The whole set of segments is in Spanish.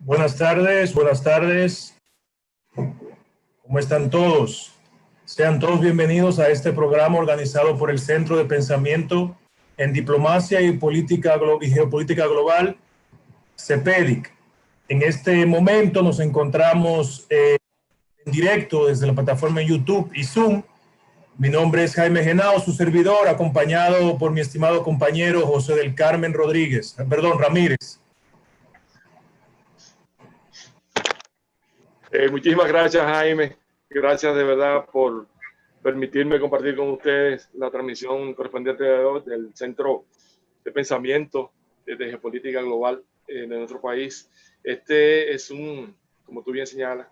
Buenas tardes, buenas tardes. ¿Cómo están todos? Sean todos bienvenidos a este programa organizado por el Centro de Pensamiento en Diplomacia y Geopolítica Global, CEPEDIC. En este momento nos encontramos en directo desde la plataforma YouTube y Zoom. Mi nombre es Jaime Genao, su servidor, acompañado por mi estimado compañero José del Carmen Ramírez. Muchísimas gracias, Jaime. Gracias de verdad por permitirme compartir con ustedes la transmisión correspondiente del Centro de Pensamiento de Geopolítica Global de nuestro país. Este es como tú bien señalas,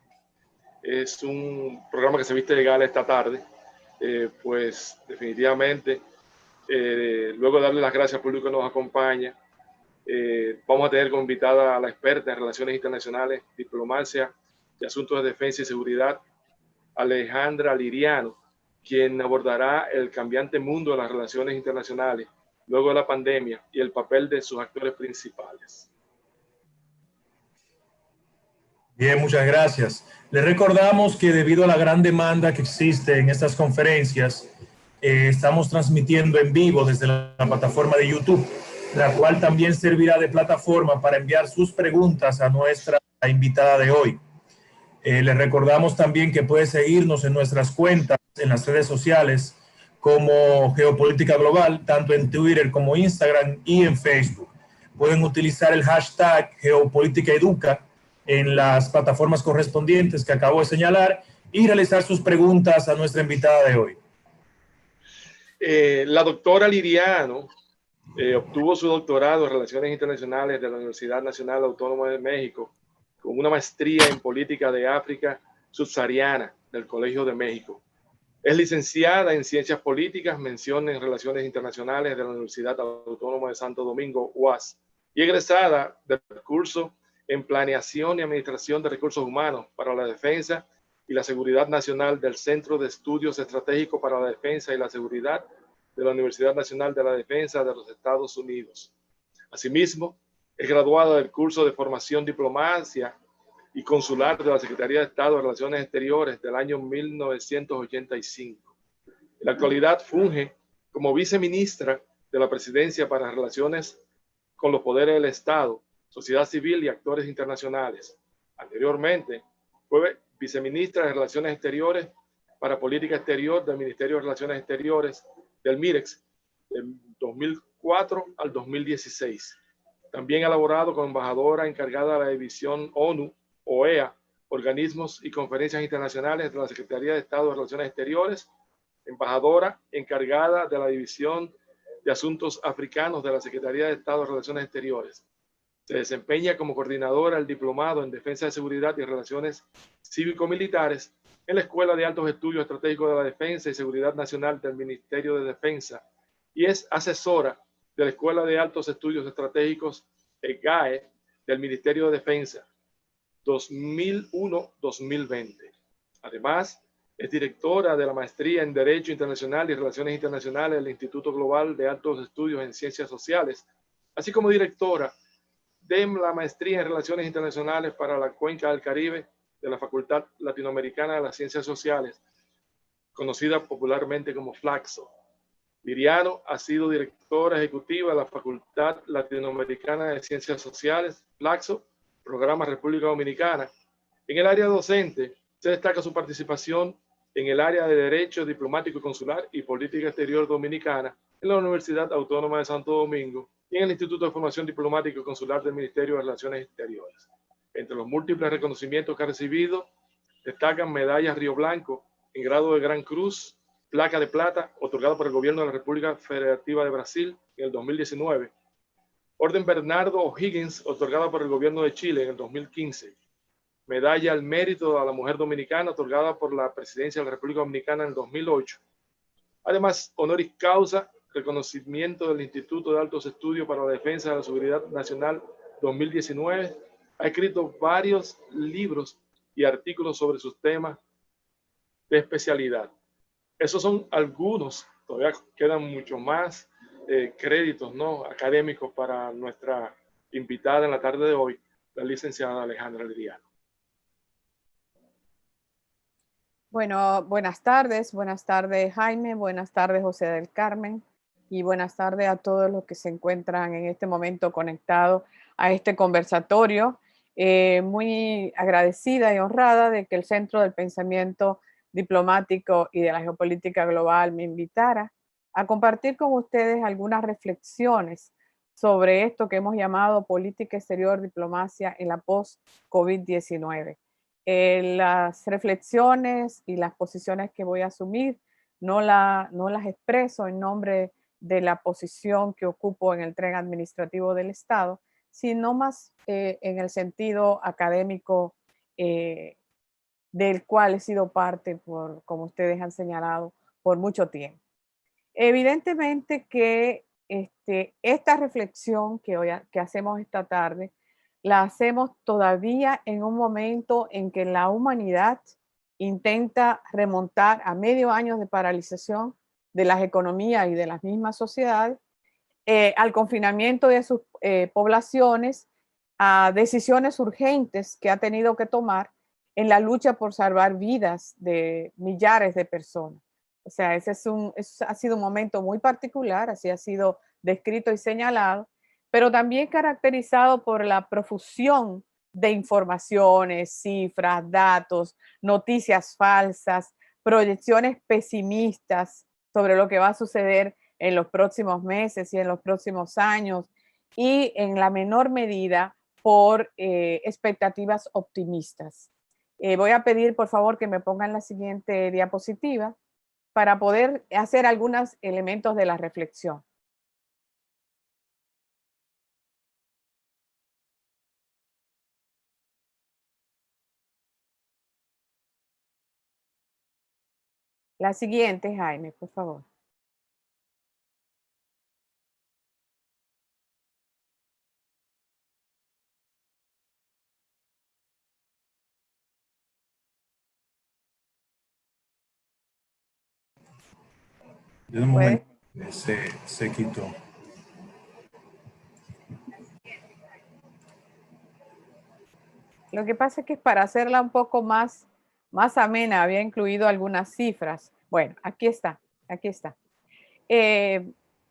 es un programa que se viste legal esta tarde. Pues definitivamente, luego de darle las gracias al público que nos acompaña, vamos a tener como invitada a la experta en relaciones internacionales, diplomacia y asuntos de defensa y seguridad, Alejandra Liriano, quien abordará el cambiante mundo de las relaciones internacionales luego de la pandemia y el papel de sus actores principales. Bien, muchas gracias. Les recordamos que debido a la gran demanda que existe en estas conferencias, estamos transmitiendo en vivo desde la plataforma de YouTube, la cual también servirá de plataforma para enviar sus preguntas a nuestra invitada de hoy. Les recordamos también que puede seguirnos en nuestras cuentas en las redes sociales como Geopolítica Global, tanto en Twitter como Instagram y en Facebook. Pueden utilizar el hashtag Geopolítica Educa en las plataformas correspondientes que acabo de señalar y realizar sus preguntas a nuestra invitada de hoy. La doctora Liriano obtuvo su doctorado en Relaciones Internacionales de la Universidad Nacional Autónoma de México con una maestría en Política de África Subsahariana del Colegio de México. Es licenciada en Ciencias Políticas, mención en Relaciones Internacionales de la Universidad Autónoma de Santo Domingo, UAS, y egresada del curso en Planeación y Administración de Recursos Humanos para la Defensa y la Seguridad Nacional del Centro de Estudios Estratégicos para la Defensa y la Seguridad de la Universidad Nacional de la Defensa de los Estados Unidos. Asimismo, es graduada del curso de Formación Diplomacia y Consular de la Secretaría de Estado de Relaciones Exteriores del año 1985. En la actualidad funge como viceministra de la Presidencia para Relaciones con los Poderes del Estado, Sociedad Civil y Actores Internacionales. Anteriormente, fue viceministra de Relaciones Exteriores para Política Exterior del Ministerio de Relaciones Exteriores del MIREX del 2004 al 2016. También ha laborado como embajadora encargada de la División ONU, OEA, Organismos y Conferencias Internacionales de la Secretaría de Estado de Relaciones Exteriores, embajadora encargada de la División de Asuntos Africanos de la Secretaría de Estado de Relaciones Exteriores. Se desempeña como coordinadora del Diplomado en Defensa de Seguridad y Relaciones Cívico-Militares en la Escuela de Altos Estudios Estratégicos de la Defensa y Seguridad Nacional del Ministerio de Defensa y es asesora de la Escuela de Altos Estudios Estratégicos EGAE del Ministerio de Defensa 2001-2020. Además, es directora de la Maestría en Derecho Internacional y Relaciones Internacionales del Instituto Global de Altos Estudios en Ciencias Sociales, así como directora de la Maestría en Relaciones Internacionales para la Cuenca del Caribe de la Facultad Latinoamericana de las Ciencias Sociales, conocida popularmente como FLACSO. Liriano ha sido directora ejecutiva de la Facultad Latinoamericana de Ciencias Sociales, FLACSO, Programa República Dominicana. En el área docente se destaca su participación en el área de Derecho Diplomático y Consular y Política Exterior Dominicana en la Universidad Autónoma de Santo Domingo y en el Instituto de Formación Diplomática y Consular del Ministerio de Relaciones Exteriores. Entre los múltiples reconocimientos que ha recibido, destacan medallas Río Blanco en grado de Gran Cruz, placa de plata otorgada por el Gobierno de la República Federativa de Brasil en el 2019, Orden Bernardo O'Higgins otorgada por el Gobierno de Chile en el 2015, medalla al mérito a la mujer dominicana otorgada por la Presidencia de la República Dominicana en el 2008. Además, honoris causa, reconocimiento del Instituto de Altos Estudios para la Defensa de la Seguridad Nacional 2019. Ha escrito varios libros y artículos sobre sus temas de especialidad. Esos son algunos, todavía quedan muchos más créditos, ¿no?, académicos para nuestra invitada en la tarde de hoy, la licenciada Alejandra Liriano. Bueno, buenas tardes Jaime, buenas tardes José del Carmen y buenas tardes a todos los que se encuentran en este momento conectados a este conversatorio. Muy agradecida y honrada de que el Centro del Pensamiento Diplomático y de la Geopolítica Global me invitara a compartir con ustedes algunas reflexiones sobre esto que hemos llamado política exterior, diplomacia en la post-COVID-19. Las reflexiones y las posiciones que voy a asumir no las expreso en nombre de la posición que ocupo en el tren administrativo del Estado, sino más en el sentido académico del cual he sido parte, como ustedes han señalado, por mucho tiempo. Evidentemente que esta reflexión que hacemos esta tarde la hacemos todavía en un momento en que la humanidad intenta remontar a medio año de paralización de las economías y de las mismas sociedades, al confinamiento de sus poblaciones, a decisiones urgentes que ha tenido que tomar en la lucha por salvar vidas de millares de personas. O sea, ha sido un momento muy particular, así ha sido descrito y señalado, pero también caracterizado por la profusión de informaciones, cifras, datos, noticias falsas, proyecciones pesimistas sobre lo que va a suceder en los próximos meses y en los próximos años, y en la menor medida por expectativas optimistas. Voy a pedir, por favor, que me pongan la siguiente diapositiva para poder hacer algunos elementos de la reflexión. La siguiente, Jaime, por favor. De un momento se quitó. Lo que pasa es que para hacerla un poco más amena había incluido algunas cifras. Bueno, aquí está.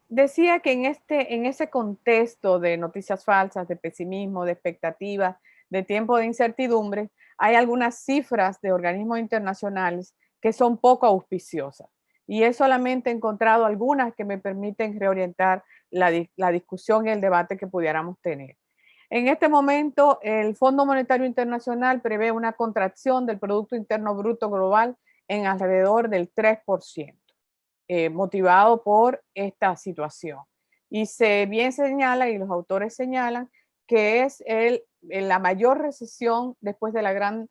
Decía que en ese contexto de noticias falsas, de pesimismo, de expectativas, de tiempo de incertidumbre, hay algunas cifras de organismos internacionales que son poco auspiciosas. Y he solamente encontrado algunas que me permiten reorientar la discusión y el debate que pudiéramos tener. En este momento, el Fondo Monetario Internacional prevé una contracción del Producto Interno Bruto Global en alrededor del 3%, motivado por esta situación. Y bien señala, y los autores señalan, que es la mayor recesión después de la gran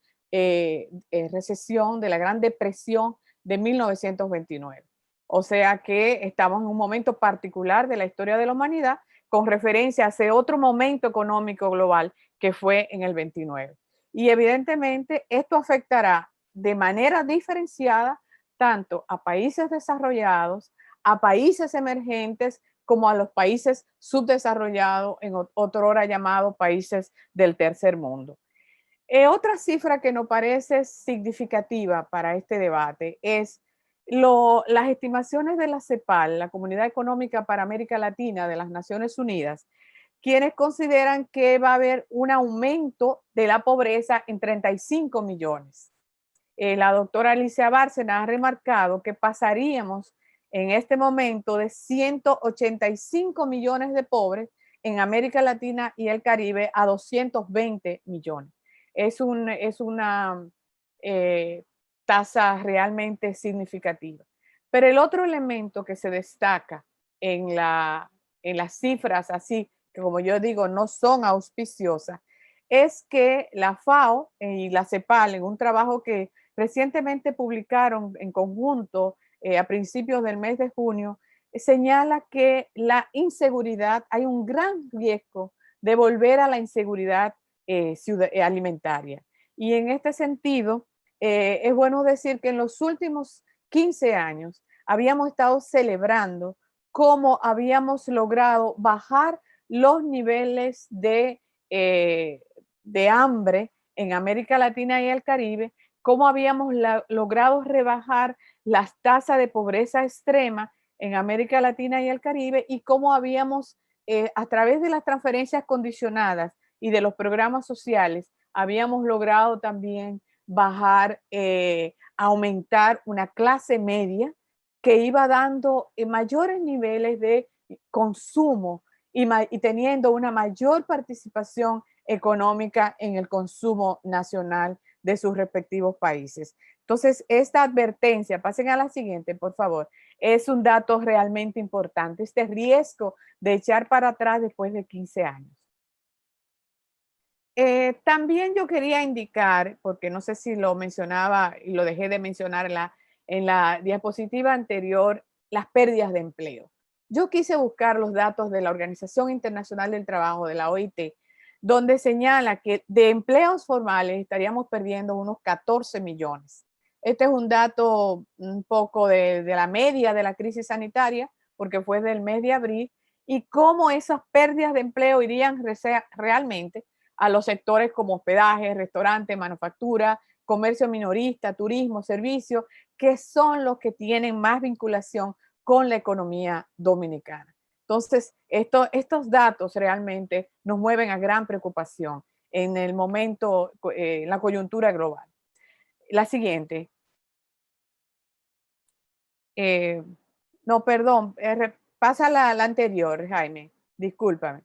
recesión, de la Gran Depresión de 1929. O sea que estamos en un momento particular de la historia de la humanidad con referencia a ese otro momento económico global que fue en el 29. Y evidentemente esto afectará de manera diferenciada tanto a países desarrollados, a países emergentes, como a los países subdesarrollados, en otrora llamados países del tercer mundo. Otra cifra que nos parece significativa para este debate es las estimaciones de la CEPAL, la Comunidad Económica para América Latina de las Naciones Unidas, quienes consideran que va a haber un aumento de la pobreza en 35 millones. La doctora Alicia Bárcena ha remarcado que pasaríamos en este momento de 185 millones de pobres en América Latina y el Caribe a 220 millones. Es una tasa realmente significativa. Pero el otro elemento que se destaca en las cifras, así que como yo digo, no son auspiciosas, es que la FAO y la CEPAL, en un trabajo que recientemente publicaron en conjunto a principios del mes de junio, señala que la inseguridad, hay un gran riesgo de volver a la inseguridad alimentaria. Y en este sentido, es bueno decir que en los últimos 15 años habíamos estado celebrando cómo habíamos logrado bajar los niveles de de hambre en América Latina y el Caribe, cómo habíamos logrado rebajar las tasas de pobreza extrema en América Latina y el Caribe y cómo habíamos, a través de las transferencias condicionadas y de los programas sociales, habíamos logrado también bajar, aumentar una clase media que iba dando mayores niveles de consumo y teniendo una mayor participación económica en el consumo nacional de sus respectivos países. Entonces, esta advertencia, pasen a la siguiente, por favor, es un dato realmente importante, este riesgo de echar para atrás después de 15 años. También yo quería indicar, porque no sé si lo mencionaba y lo dejé de mencionar en la diapositiva anterior, las pérdidas de empleo. Yo quise buscar los datos de la Organización Internacional del Trabajo, de la OIT, donde señala que de empleos formales estaríamos perdiendo unos 14 millones. Este es un dato un poco de la media de la crisis sanitaria, porque fue del mes de abril, y cómo esas pérdidas de empleo irían realmente a los sectores como hospedaje, restaurante, manufactura, comercio minorista, turismo, servicios, que son los que tienen más vinculación con la economía dominicana. Entonces, estos datos realmente nos mueven a gran preocupación en el momento, en la coyuntura global. La siguiente. No, perdón, pasa la anterior, Jaime, discúlpame.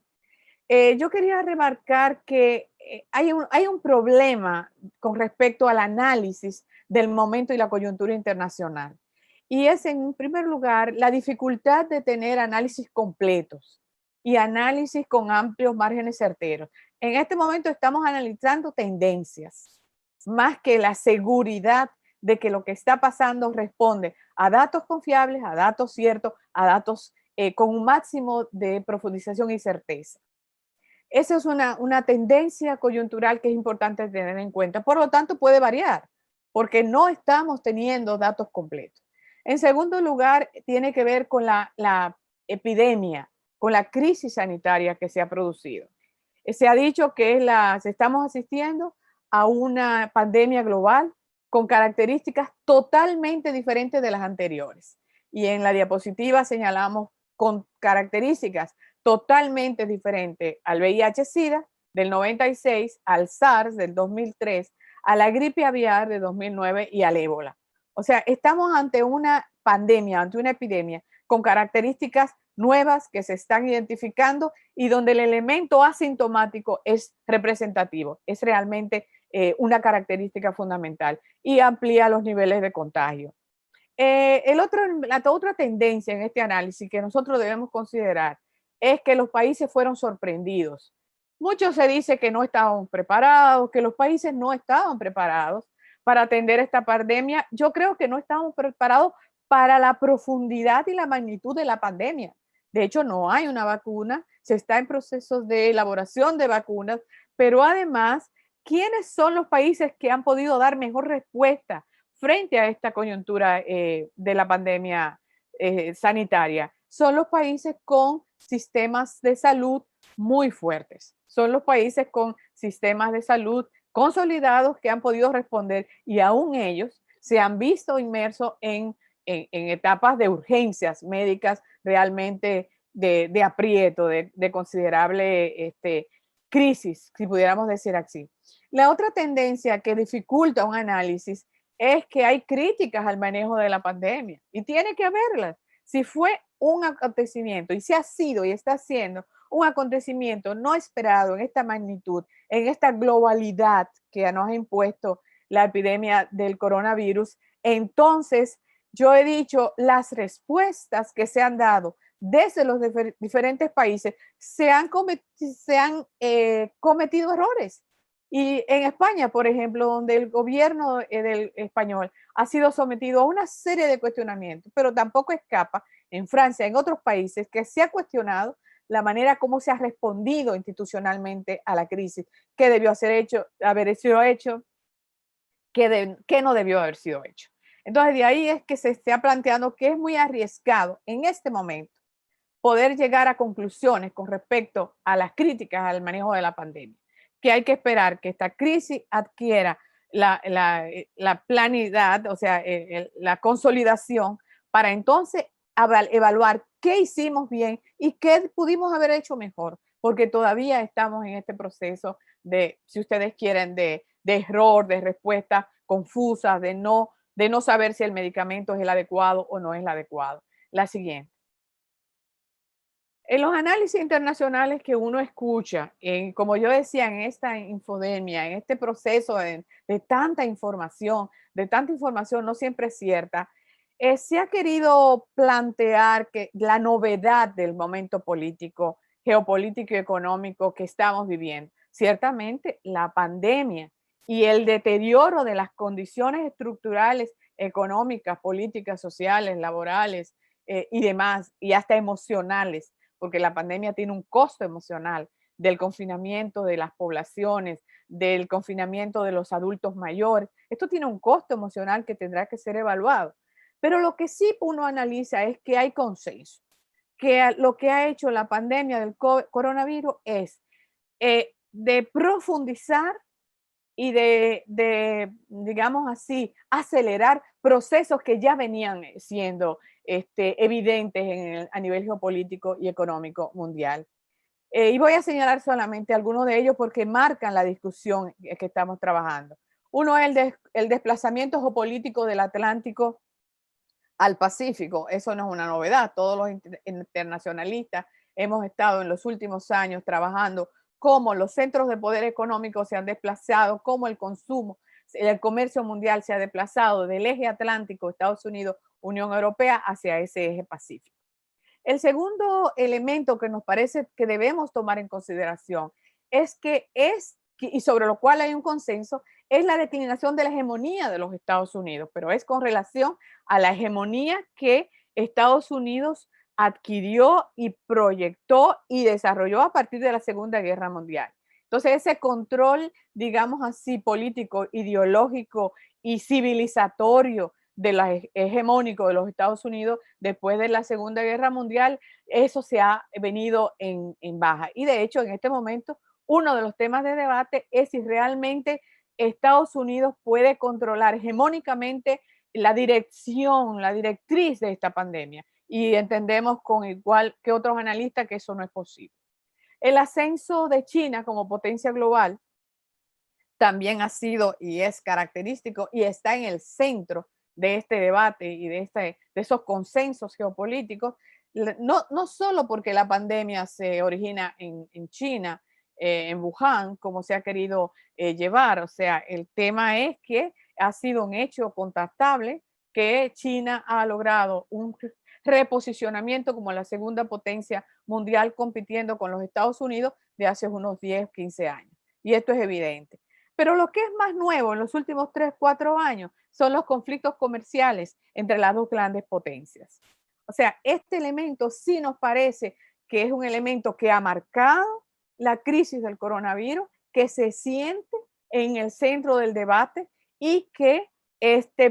Yo quería remarcar que hay un problema con respecto al análisis del momento y la coyuntura internacional. Y es, en primer lugar, la dificultad de tener análisis completos y análisis con amplios márgenes certeros. En este momento estamos analizando tendencias, más que la seguridad de que lo que está pasando responde a datos confiables, a datos ciertos, a datos con un máximo de profundización y certeza. Esa es una tendencia coyuntural que es importante tener en cuenta. Por lo tanto, puede variar, porque no estamos teniendo datos completos. En segundo lugar, tiene que ver con la epidemia, con la crisis sanitaria que se ha producido. Se ha dicho que estamos asistiendo a una pandemia global con características totalmente diferentes de las anteriores. Y en la diapositiva señalamos con características totalmente diferentes al VIH-Sida del 96, al SARS del 2003, a la gripe aviar de 2009 y al ébola. O sea, estamos ante una pandemia, ante una epidemia con características nuevas que se están identificando y donde el elemento asintomático es representativo, es realmente una característica fundamental y amplía los niveles de contagio. La otra tendencia en este análisis que nosotros debemos considerar es que los países fueron sorprendidos. Mucho se dice que no estaban preparados, que los países no estaban preparados para atender esta pandemia. Yo creo que no estábamos preparados para la profundidad y la magnitud de la pandemia. De hecho, no hay una vacuna, se está en procesos de elaboración de vacunas, pero además, ¿quiénes son los países que han podido dar mejor respuesta frente a esta coyuntura de la pandemia sanitaria? Son los países con sistemas de salud muy fuertes. Son los países con sistemas de salud consolidados que han podido responder y aún ellos se han visto inmersos en etapas de urgencias médicas realmente de aprieto, de considerable crisis, si pudiéramos decir así. La otra tendencia que dificulta un análisis es que hay críticas al manejo de la pandemia y tiene que haberlas. Si fue un acontecimiento y si ha sido y está siendo un acontecimiento no esperado en esta magnitud, en esta globalidad que nos ha impuesto la epidemia del coronavirus, entonces yo he dicho, las respuestas que se han dado desde los diferentes países se han cometido errores. Y en España, por ejemplo, donde el gobierno del español ha sido sometido a una serie de cuestionamientos, pero tampoco escapa en Francia, en otros países, que se ha cuestionado la manera como se ha respondido institucionalmente a la crisis, qué debió haber sido hecho, qué no debió haber sido hecho. Entonces, de ahí es que se está planteando que es muy arriesgado en este momento poder llegar a conclusiones con respecto a las críticas al manejo de la pandemia. que hay que esperar que esta crisis adquiera la planidad, o sea, la consolidación, para entonces evaluar qué hicimos bien y qué pudimos haber hecho mejor, porque todavía estamos en este proceso de, si ustedes quieren, de error, de respuestas confusas, de no saber si el medicamento es el adecuado o no es el adecuado. La siguiente. En los análisis internacionales que uno escucha, como yo decía, en esta infodemia, en este proceso de tanta información no siempre es cierta, se ha querido plantear que la novedad del momento político, geopolítico y económico que estamos viviendo. Ciertamente, la pandemia y el deterioro de las condiciones estructurales, económicas, políticas, sociales, laborales y demás, y hasta emocionales, porque la pandemia tiene un costo emocional del confinamiento de las poblaciones, del confinamiento de los adultos mayores. Esto tiene un costo emocional que tendrá que ser evaluado. Pero lo que sí uno analiza es que hay consenso, que lo que ha hecho la pandemia del coronavirus es de profundizar y digamos así, acelerar procesos que ya venían siendo evidentes a nivel geopolítico y económico mundial. Y voy a señalar solamente algunos de ellos porque marcan la discusión que estamos trabajando. Uno es el desplazamiento geopolítico del Atlántico al Pacífico. Eso no es una novedad. Todos los internacionalistas hemos estado en los últimos años trabajando cómo los centros de poder económico se han desplazado, cómo el consumo, el comercio mundial se ha desplazado del eje atlántico, Estados Unidos, Unión Europea, hacia ese eje pacífico. El segundo elemento que nos parece que debemos tomar en consideración y sobre lo cual hay un consenso, es la declinación de la hegemonía de los Estados Unidos, pero es con relación a la hegemonía que Estados Unidos adquirió y proyectó y desarrolló a partir de la Segunda Guerra Mundial. Entonces, ese control, digamos así, político, ideológico y civilizatorio de la hegemónico de los Estados Unidos después de la Segunda Guerra Mundial, eso se ha venido en baja. Y de hecho, en este momento, uno de los temas de debate es si realmente Estados Unidos puede controlar hegemónicamente la dirección, la directriz de esta pandemia. Y entendemos con igual que otros analistas que eso no es posible. El ascenso de China como potencia global también ha sido y es característico y está en el centro de este debate y de esos consensos geopolíticos, no solo porque la pandemia se origina en China, en Wuhan, como se ha querido llevar, o sea, el tema es que ha sido un hecho contrastable que China ha logrado un reposicionamiento como la segunda potencia mundial compitiendo con los Estados Unidos de hace unos 10, 15 años. Y esto es evidente. Pero lo que es más nuevo en los últimos 3, 4 años son los conflictos comerciales entre las dos grandes potencias. O sea, este elemento sí nos parece que es un elemento que ha marcado la crisis del coronavirus, que se siente en el centro del debate y que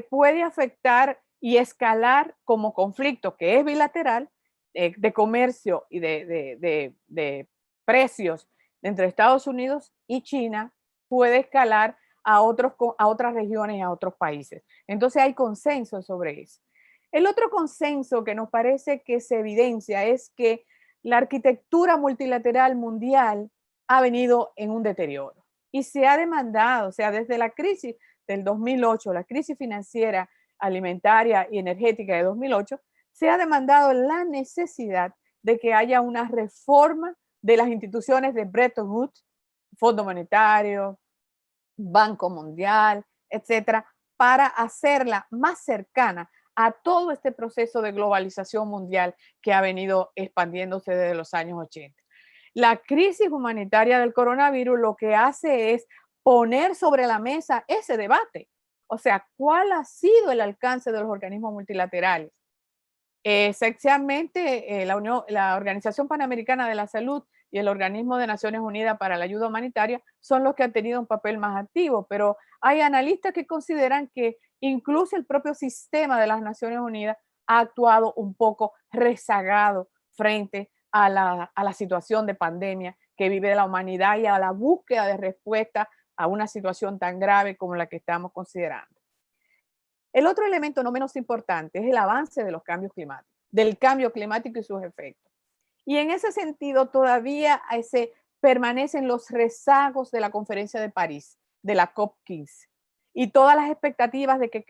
puede afectar y escalar como conflicto que es bilateral de comercio y de precios entre Estados Unidos y China, puede escalar a otras regiones y a otros países. Entonces hay consenso sobre eso. El otro consenso que nos parece que se evidencia es que la arquitectura multilateral mundial ha venido en un deterioro y se ha demandado, o sea, desde la crisis del 2008, la crisis financiera, alimentaria y energética de 2008, se ha demandado la necesidad de que haya una reforma de las instituciones de Bretton Woods, Fondo Monetario, Banco Mundial, etcétera, para hacerla más cercana a todo este proceso de globalización mundial que ha venido expandiéndose desde los años 80. La crisis humanitaria del coronavirus lo que hace es poner sobre la mesa ese debate. O sea, ¿cuál ha sido el alcance de los organismos multilaterales? Esencialmente, la Organización Panamericana de la Salud y el Organismo de Naciones Unidas para la Ayuda Humanitaria son los que han tenido un papel más activo, pero hay analistas que consideran que incluso el propio sistema de las Naciones Unidas ha actuado un poco rezagado frente a la situación de pandemia que vive la humanidad y a la búsqueda de respuesta a una situación tan grave como la que estamos considerando. El otro elemento no menos importante es el avance de los cambios climáticos, del cambio climático y sus efectos. Y en ese sentido todavía se permanecen los rezagos de la Conferencia de París, de la COP15. Y todas las expectativas de que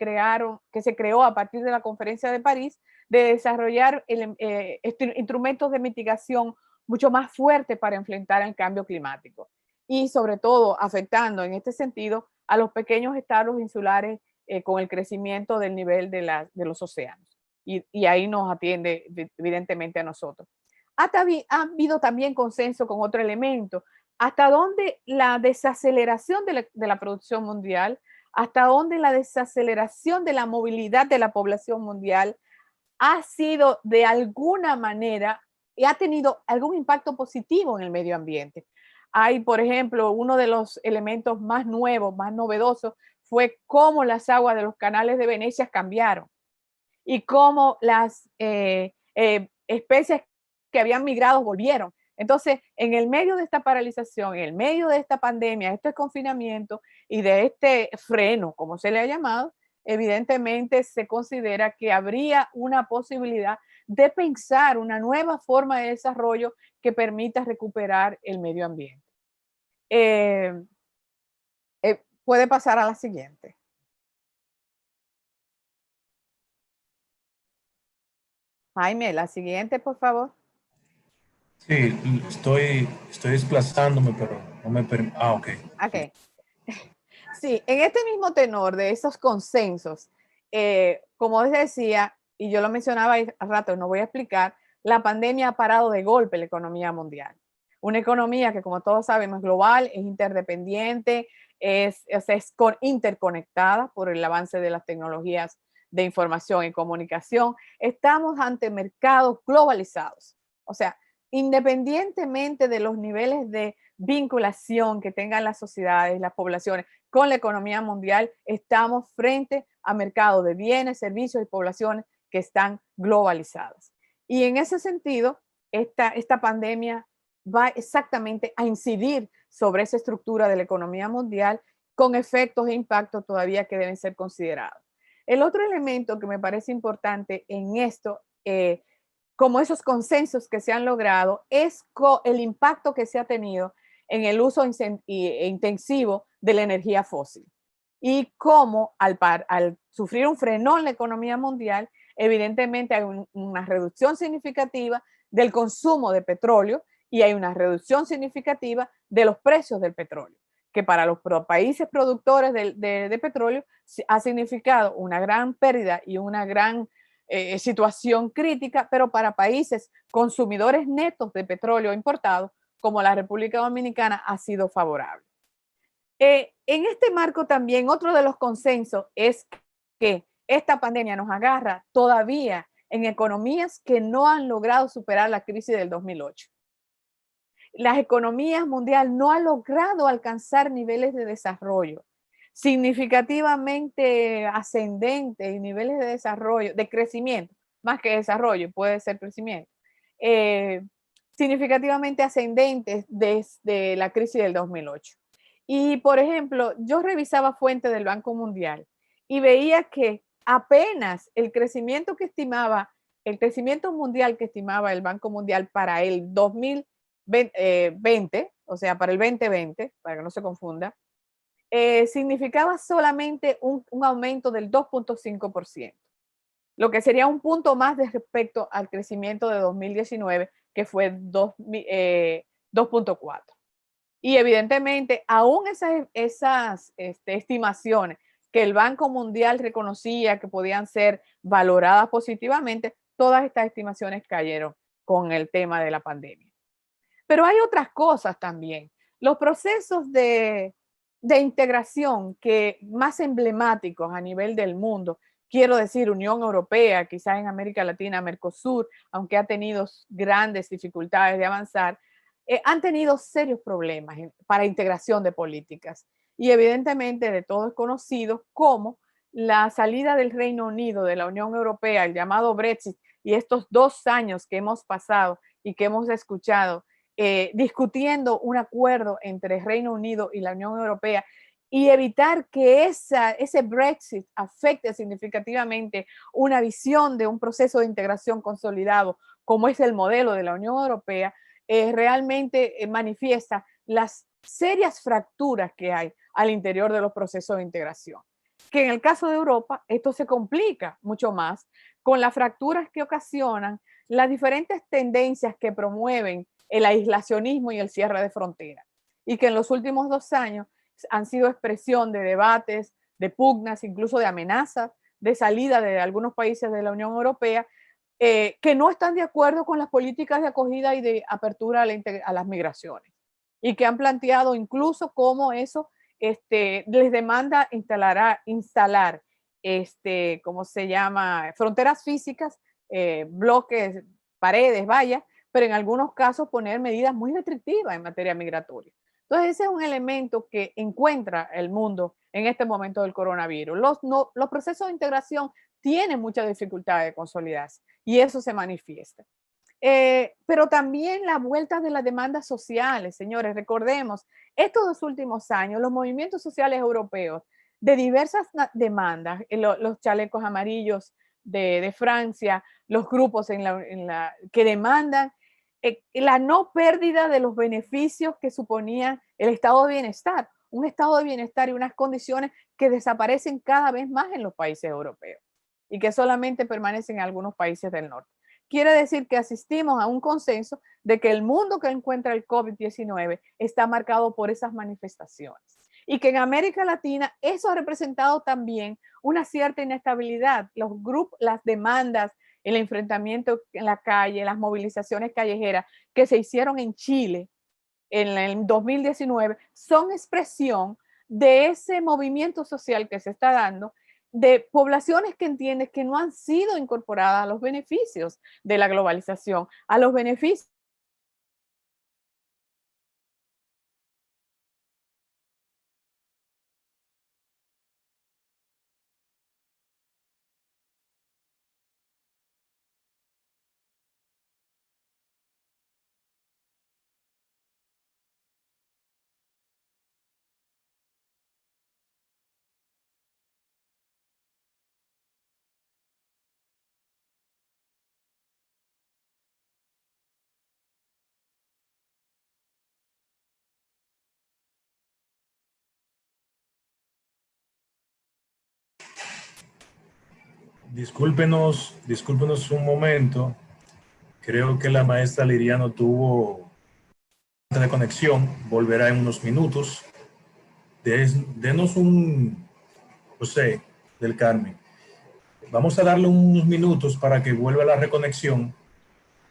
se creó a partir de la Conferencia de París de desarrollar instrumentos de mitigación mucho más fuertes para enfrentar el cambio climático. Y sobre todo afectando en este sentido a los pequeños estados insulares con el crecimiento del nivel de los océanos. Y ahí nos atiende evidentemente a nosotros. Ha habido también consenso con otro elemento, hasta dónde la desaceleración de la producción mundial, hasta dónde la desaceleración de la movilidad de la población mundial ha sido de alguna manera y ha tenido algún impacto positivo en el medio ambiente. Hay, por ejemplo, uno de los elementos más nuevos, más novedosos, fue cómo las aguas de los canales de Venecia cambiaron y cómo las especies que habían migrado volvieron. Entonces, en el medio de esta paralización, en el medio de esta pandemia, este confinamiento y de este freno, como se le ha llamado, evidentemente se considera que habría una posibilidad de pensar una nueva forma de desarrollo que permita recuperar el medio ambiente. Puede pasar a la siguiente. Jaime, la siguiente, por favor. Sí, estoy desplazándome, pero no me permite. Ah, ok. Ok. Sí, en este mismo tenor de esos consensos, como les decía, y yo lo mencionaba hace rato, no voy a explicar, la pandemia ha parado de golpe la economía mundial. Una economía que, como todos sabemos, es global, es interdependiente, es interconectada por el avance de las tecnologías de información y comunicación. Estamos ante mercados globalizados. O sea, independientemente de los niveles de vinculación que tengan las sociedades, las poblaciones con la economía mundial, estamos frente a mercados de bienes, servicios y poblaciones que están globalizadas. Y en ese sentido, esta pandemia va exactamente a incidir sobre esa estructura de la economía mundial con efectos e impactos todavía que deben ser considerados. El otro elemento que me parece importante en esto, como esos consensos que se han logrado, es el impacto que se ha tenido en el uso intensivo de la energía fósil. Y cómo al sufrir un frenón en la economía mundial, evidentemente hay una reducción significativa del consumo de petróleo y hay una reducción significativa de los precios del petróleo, que para los países productores de petróleo ha significado una gran pérdida y una gran situación crítica, pero para países consumidores netos de petróleo importado, como la República Dominicana, ha sido favorable. En este marco también otro de los consensos es que esta pandemia nos agarra todavía en economías que no han logrado superar la crisis del 2008. Las economías mundiales no han logrado alcanzar niveles de desarrollo significativamente ascendentes y niveles de desarrollo, de crecimiento, más que desarrollo, puede ser crecimiento, significativamente ascendentes desde la crisis del 2008. Y, por ejemplo, yo revisaba fuentes del Banco Mundial y veía que apenas el crecimiento mundial que estimaba el Banco Mundial para el 2020, o sea, para el 2020, para que no se confunda, significaba solamente un aumento del 2.5%, lo que sería un punto más respecto al crecimiento de 2019, que fue 2.4%. Y evidentemente, aún esas estimaciones que el Banco Mundial reconocía que podían ser valoradas positivamente, todas estas estimaciones cayeron con el tema de la pandemia. Pero hay otras cosas también. Los procesos de integración que más emblemáticos a nivel del mundo, quiero decir Unión Europea, quizás en América Latina, Mercosur, aunque ha tenido grandes dificultades de avanzar, han tenido serios problemas para integración de políticas. Y evidentemente de todo es conocido cómo la salida del Reino Unido de la Unión Europea, el llamado Brexit, y estos 2 años que hemos pasado y que hemos escuchado discutiendo un acuerdo entre Reino Unido y la Unión Europea y evitar que ese Brexit afecte significativamente una visión de un proceso de integración consolidado, como es el modelo de la Unión Europea, realmente manifiesta las serias fracturas que hay al interior de los procesos de integración. Que en el caso de Europa, esto se complica mucho más con las fracturas que ocasionan las diferentes tendencias que promueven el aislacionismo y el cierre de fronteras, y que en los últimos 2 años han sido expresión de debates, de pugnas, incluso de amenazas de salida de algunos países de la Unión Europea que no están de acuerdo con las políticas de acogida y de apertura a las migraciones, y que han planteado incluso cómo eso les demanda instalar ¿cómo se llama? Fronteras físicas, bloques, paredes, vallas, pero en algunos casos poner medidas muy restrictivas en materia migratoria. Entonces, ese es un elemento que encuentra el mundo en este momento del coronavirus. Los procesos de integración tienen mucha dificultad de consolidarse y eso se manifiesta. Pero también la vuelta de las demandas sociales, señores, recordemos, estos 2 últimos años, los movimientos sociales europeos de diversas demandas, los chalecos amarillos de Francia, los grupos que demandan la no pérdida de los beneficios que suponía el estado de bienestar, un estado de bienestar y unas condiciones que desaparecen cada vez más en los países europeos y que solamente permanecen en algunos países del norte. Quiere decir que asistimos a un consenso de que el mundo que encuentra el COVID-19 está marcado por esas manifestaciones y que en América Latina eso ha representado también una cierta inestabilidad. Los grupos, las demandas, el enfrentamiento en la calle, las movilizaciones callejeras que se hicieron en Chile en el 2019 son expresión de ese movimiento social que se está dando de poblaciones que entienden que no han sido incorporadas a los beneficios de la globalización, a los beneficios Discúlpenos un momento. Creo que la maestra Liriano tuvo de conexión, volverá en unos minutos. Denos José del Carmen. Vamos a darle unos minutos para que vuelva la reconexión,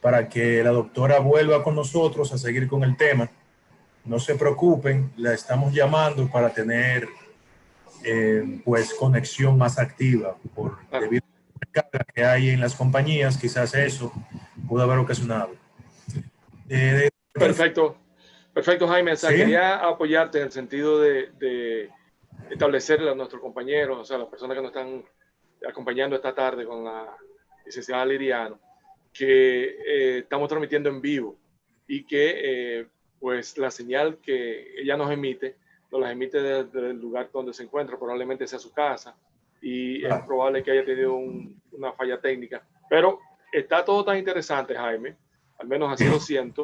para que la doctora vuelva con nosotros a seguir con el tema. No se preocupen, la estamos llamando para tener pues conexión más activa debido a la carga que hay en las compañías. Quizás eso pudo haber ocasionado. Perfecto, Jaime. O sea, ¿sí? quería apoyarte en el sentido de establecerle a nuestros compañeros, o sea, las personas que nos están acompañando esta tarde con la licenciada Liriano, que estamos transmitiendo en vivo y que pues la señal que ella nos emite, nos la emite desde el lugar donde se encuentra, probablemente sea su casa, y es probable que haya tenido una falla técnica, pero está todo tan interesante, Jaime, al menos así lo siento,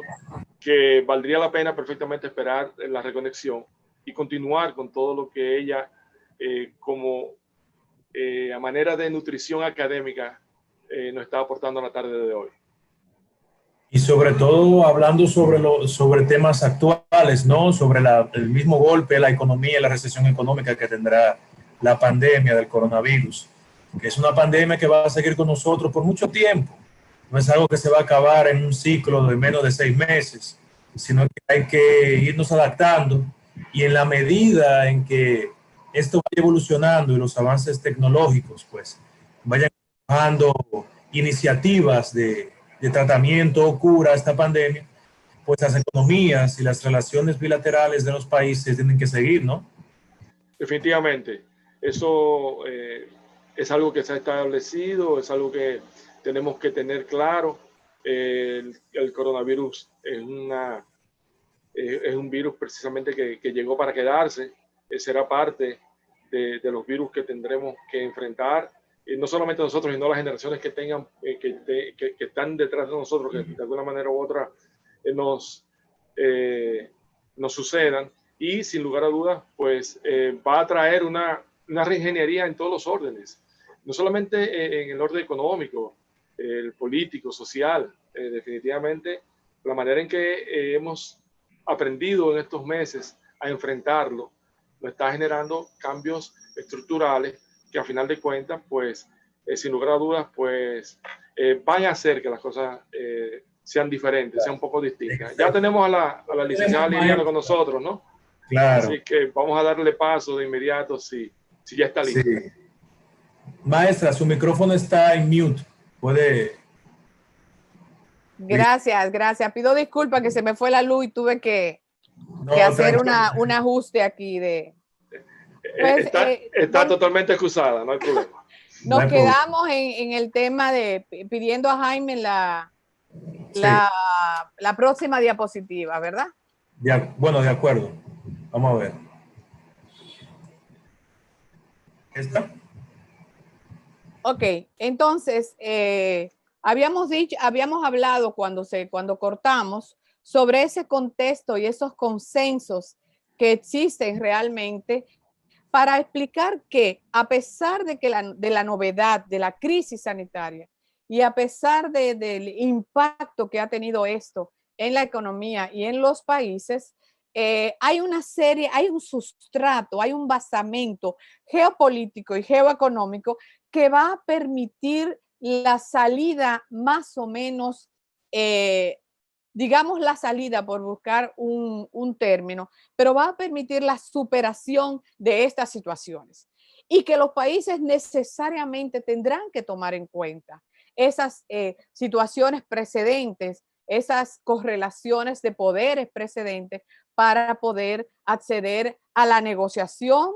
que valdría la pena perfectamente esperar la reconexión y continuar con todo lo que ella, como a manera de nutrición académica, nos está aportando en la tarde de hoy. Y sobre todo hablando sobre temas actuales, ¿no? Sobre el mismo golpe, la economía, la recesión económica que tendrá la pandemia del coronavirus, que es una pandemia que va a seguir con nosotros por mucho tiempo. No es algo que se va a acabar en un ciclo de menos de 6 meses, sino que hay que irnos adaptando, y en la medida en que esto vaya evolucionando y los avances tecnológicos pues vayan dando iniciativas de tratamiento o cura a esta pandemia, pues las economías y las relaciones bilaterales de los países tienen que seguir, ¿no? Definitivamente. Eso es algo que se ha establecido, es algo que tenemos que tener claro. El coronavirus es una es un virus precisamente que llegó para quedarse, será parte de los virus que tendremos que enfrentar, no solamente nosotros, sino las generaciones que tengan, que están detrás de nosotros, que de alguna manera u otra nos sucedan, y sin lugar a dudas, pues va a traer una reingeniería en todos los órdenes, no solamente en el orden económico, el político, social, definitivamente la manera en que hemos aprendido en estos meses a enfrentarlo nos está generando cambios estructurales que a final de cuentas, pues, sin lugar a dudas, pues, van a hacer que las cosas sean diferentes, sean un poco distintas. Ya tenemos a la licenciada Liliana con nosotros, ¿no? Claro. Así que vamos a darle paso de inmediato si ya está lista. Sí. Maestra, su micrófono está en mute. Puede... Gracias, gracias. Pido disculpas que se me fue la luz y tuve que hacer un ajuste aquí de... Pues, está totalmente excusada, no hay problema. Nos quedamos en el tema de pidiendo a Jaime la próxima diapositiva, ¿verdad? Bueno, de acuerdo. Vamos a ver. ¿Esta? Ok, entonces, habíamos hablado cuando cortamos sobre ese contexto y esos consensos que existen realmente para explicar que a pesar de que de la novedad de la crisis sanitaria y a pesar del impacto que ha tenido esto en la economía y en los países, hay un sustrato, hay un basamento geopolítico y geoeconómico que va a permitir la salida más o menos, digamos la salida por buscar un término, pero va a permitir la superación de estas situaciones y que los países necesariamente tendrán que tomar en cuenta esas situaciones precedentes, esas correlaciones de poderes precedentes para poder acceder a la negociación,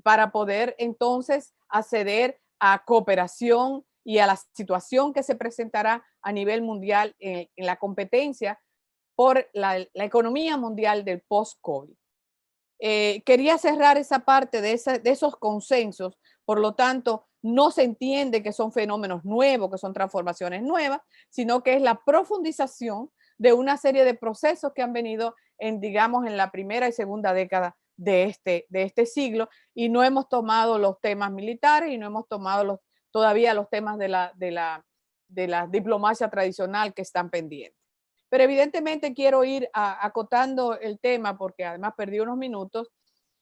para poder entonces acceder a cooperación y a la situación que se presentará a nivel mundial en la competencia por la economía mundial del post-COVID. Quería cerrar esa parte de esos consensos, por lo tanto, no se entiende que son fenómenos nuevos, que son transformaciones nuevas, sino que es la profundización de una serie de procesos que han venido digamos, en la primera y segunda década de este siglo, y no hemos tomado los temas militares y no hemos tomado todavía los temas de la diplomacia tradicional que están pendientes. Pero evidentemente quiero ir acotando el tema porque además perdí unos minutos,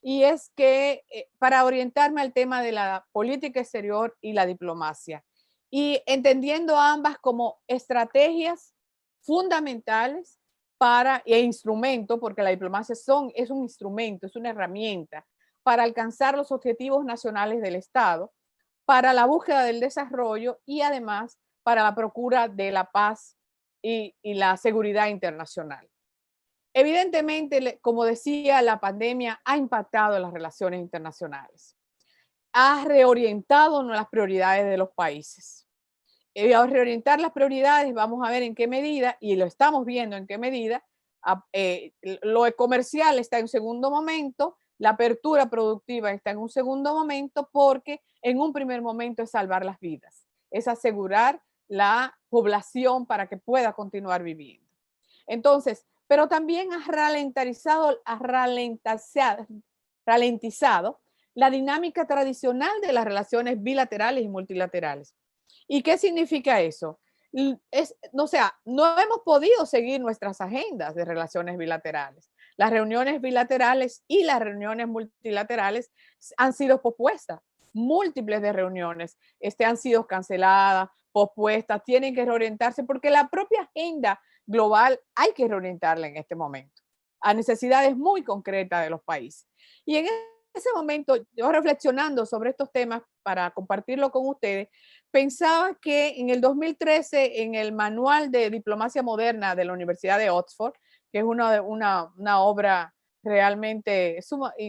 y es que para orientarme al tema de la política exterior y la diplomacia, y entendiendo ambas como estrategias fundamentales e instrumento, porque la diplomacia es un instrumento, es una herramienta para alcanzar los objetivos nacionales del Estado, para la búsqueda del desarrollo y además para la procura de la paz y la seguridad internacional. Evidentemente, como decía, la pandemia ha impactado las relaciones internacionales, ha reorientado las prioridades de los países. Y al reorientar las prioridades, vamos a ver en qué medida, y lo estamos viendo en qué medida, lo comercial está en segundo momento, la apertura productiva está en un segundo momento, porque en un primer momento es salvar las vidas, es asegurar la población para que pueda continuar viviendo. Entonces, pero también ha ralentizado la dinámica tradicional de las relaciones bilaterales y multilaterales. ¿Y qué significa eso? O sea, no hemos podido seguir nuestras agendas de relaciones bilaterales. Las reuniones bilaterales y las reuniones multilaterales han sido pospuestas. Múltiples de reuniones han sido canceladas, pospuestas, tienen que reorientarse porque la propia agenda global hay que reorientarla en este momento a necesidades muy concretas de los países. Y en ese momento, yo reflexionando sobre estos temas para compartirlo con ustedes, pensaba que en el 2013, en el Manual de Diplomacia Moderna de la Universidad de Oxford, que es una obra realmente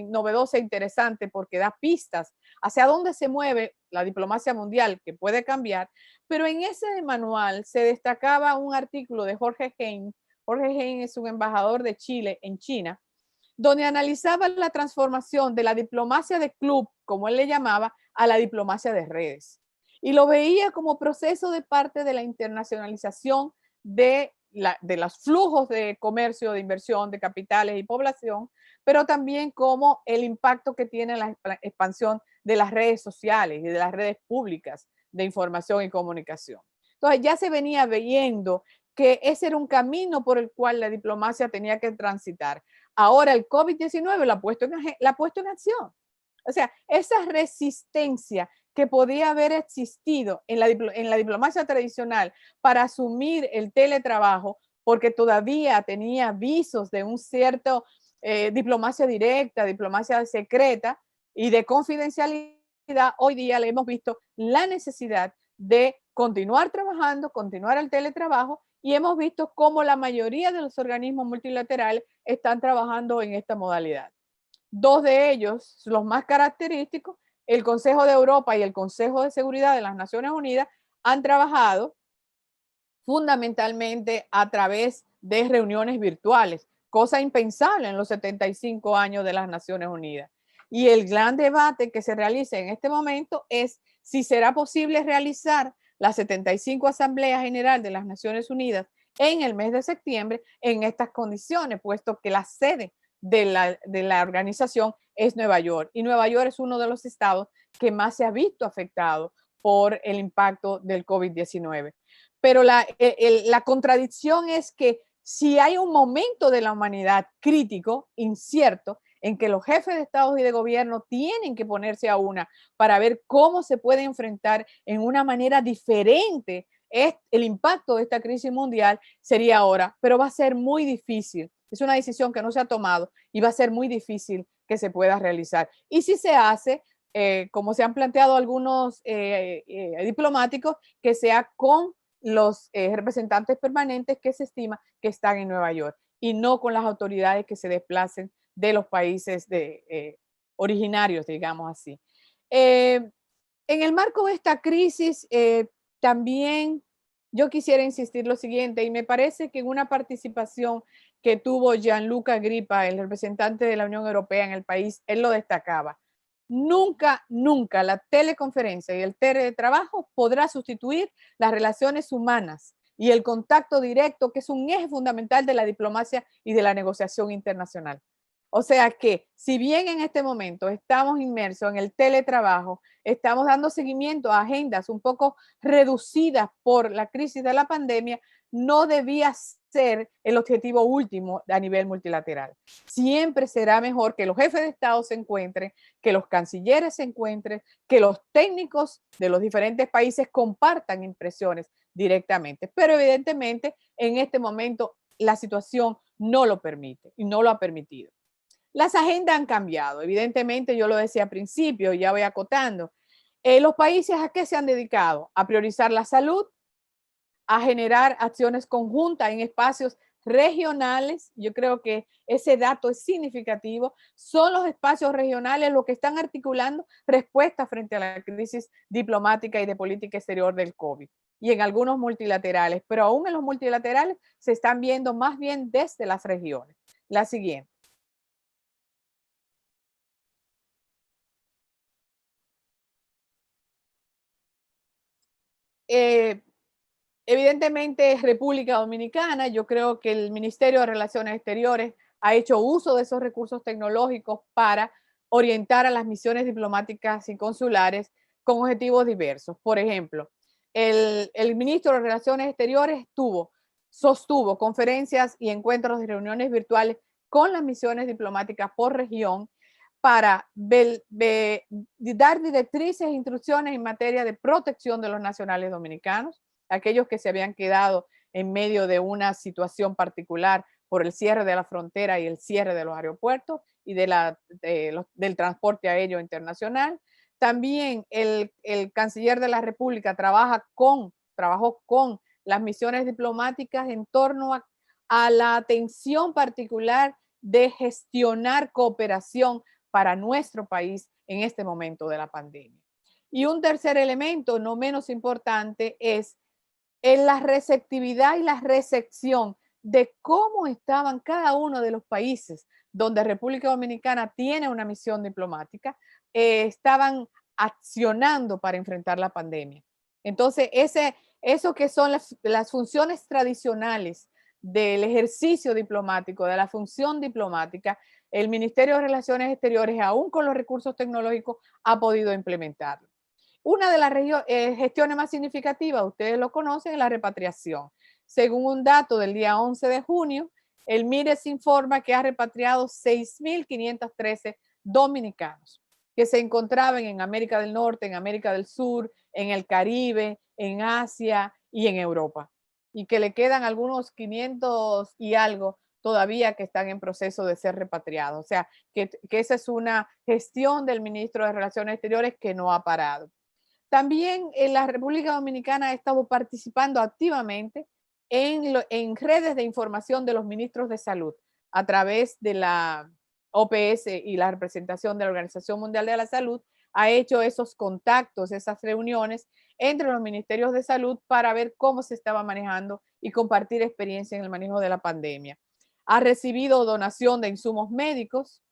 novedosa e interesante porque da pistas hacia dónde se mueve la diplomacia mundial, que puede cambiar, pero en ese manual se destacaba un artículo de Jorge Hein, Jorge Hein es un embajador de Chile en China, donde analizaba la transformación de la diplomacia de club, como él le llamaba, a la diplomacia de redes. Y lo veía como proceso de parte de la internacionalización de los flujos de comercio, de inversión, de capitales y población, pero también como el impacto que tiene la expansión de las redes sociales y de las redes públicas de información y comunicación. Entonces ya se venía viendo que ese era un camino por el cual la diplomacia tenía que transitar. Ahora el COVID-19 la ha puesto en acción. O sea, esa resistencia que podía haber existido en la diplomacia tradicional para asumir el teletrabajo, porque todavía tenía visos de un cierto diplomacia directa, diplomacia secreta y de confidencialidad, hoy día le hemos visto la necesidad de continuar trabajando, continuar el teletrabajo, y hemos visto cómo la mayoría de los organismos multilaterales están trabajando en esta modalidad. Dos de ellos, los más característicos, el Consejo de Europa y el Consejo de Seguridad de las Naciones Unidas, han trabajado fundamentalmente a través de reuniones virtuales, cosa impensable en los 75 años de las Naciones Unidas. Y el gran debate que se realiza en este momento es si será posible realizar la 75 Asamblea General de las Naciones Unidas en el mes de septiembre en estas condiciones, puesto que la sede de la organización es Nueva York. Y Nueva York es uno de los estados que más se ha visto afectado por el impacto del COVID-19. Pero la contradicción es que si hay un momento de la humanidad crítico, incierto, en que los jefes de Estado y de gobierno tienen que ponerse a una para ver cómo se puede enfrentar en una manera diferente el impacto de esta crisis mundial, sería ahora, pero va a ser muy difícil. Es una decisión que no se ha tomado y va a ser muy difícil que se pueda realizar. Y si se hace, como se han planteado algunos diplomáticos, que sea con los representantes permanentes que se estima que están en Nueva York y no con las autoridades que se desplacen de los países originarios, digamos así. En el marco de esta crisis, también yo quisiera insistir lo siguiente, y me parece que en una participación que tuvo Gianluca Grippa, el representante de la Unión Europea en el país, él lo destacaba. Nunca, nunca la teleconferencia y el teletrabajo podrá sustituir las relaciones humanas y el contacto directo, que es un eje fundamental de la diplomacia y de la negociación internacional. O sea que, si bien en este momento estamos inmersos en el teletrabajo, estamos dando seguimiento a agendas un poco reducidas por la crisis de la pandemia, no debía ser el objetivo último a nivel multilateral. Siempre será mejor que los jefes de Estado se encuentren, que los cancilleres se encuentren, que los técnicos de los diferentes países compartan impresiones directamente. Pero evidentemente en este momento la situación no lo permite y no lo ha permitido. Las agendas han cambiado. Evidentemente, yo lo decía al principio, ya voy acotando. Los países, ¿a qué se han dedicado? A priorizar la salud, a generar acciones conjuntas en espacios regionales. Yo creo que ese dato es significativo. Son los espacios regionales los que están articulando respuestas frente a la crisis diplomática y de política exterior del COVID. Y en algunos multilaterales, pero aún en los multilaterales se están viendo más bien desde las regiones. La siguiente. Evidentemente, República Dominicana, yo creo que el Ministerio de Relaciones Exteriores ha hecho uso de esos recursos tecnológicos para orientar a las misiones diplomáticas y consulares con objetivos diversos. Por ejemplo, el ministro de Relaciones Exteriores sostuvo conferencias y encuentros de reuniones virtuales con las misiones diplomáticas por región para dar directrices e instrucciones en materia de protección de los nacionales dominicanos, aquellos que se habían quedado en medio de una situación particular por el cierre de la frontera y el cierre de los aeropuertos y del transporte aéreo internacional. También el canciller de la República trabajó con las misiones diplomáticas en torno a la atención particular de gestionar cooperación para nuestro país en este momento de la pandemia. Y un tercer elemento, no menos importante, es en la receptividad y la recepción de cómo estaban cada uno de los países donde República Dominicana tiene una misión diplomática, estaban accionando para enfrentar la pandemia. Entonces, eso que son las funciones tradicionales del ejercicio diplomático, de la función diplomática, el Ministerio de Relaciones Exteriores, aún con los recursos tecnológicos, ha podido implementarlo. Una de las gestiones más significativas, ustedes lo conocen, es la repatriación. Según un dato del día 11 de junio, el MIRES informa que ha repatriado 6.513 dominicanos que se encontraban en América del Norte, en América del Sur, en el Caribe, en Asia y en Europa. Y que le quedan algunos 500 y algo todavía que están en proceso de ser repatriados. O sea, que esa es una gestión del ministro de Relaciones Exteriores que no ha parado. También en la República Dominicana ha estado participando activamente en redes de información de los ministros de salud a través de la OPS y la representación de la Organización Mundial de la Salud. Ha hecho esos contactos, esas reuniones entre los ministerios de salud para ver cómo se estaba manejando y compartir experiencia en el manejo de la pandemia. Ha recibido donación de insumos médicos.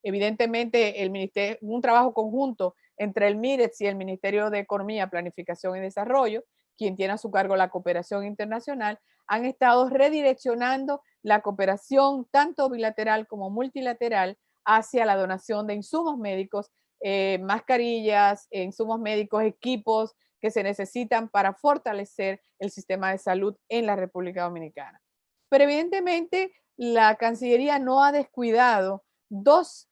Evidentemente, un trabajo conjunto entre el MIRES y el Ministerio de Economía, Planificación y Desarrollo, quien tiene a su cargo la cooperación internacional, han estado redireccionando la cooperación tanto bilateral como multilateral hacia la donación de insumos médicos, mascarillas, insumos médicos, equipos que se necesitan para fortalecer el sistema de salud en la República Dominicana. Pero evidentemente la Cancillería no ha descuidado dos,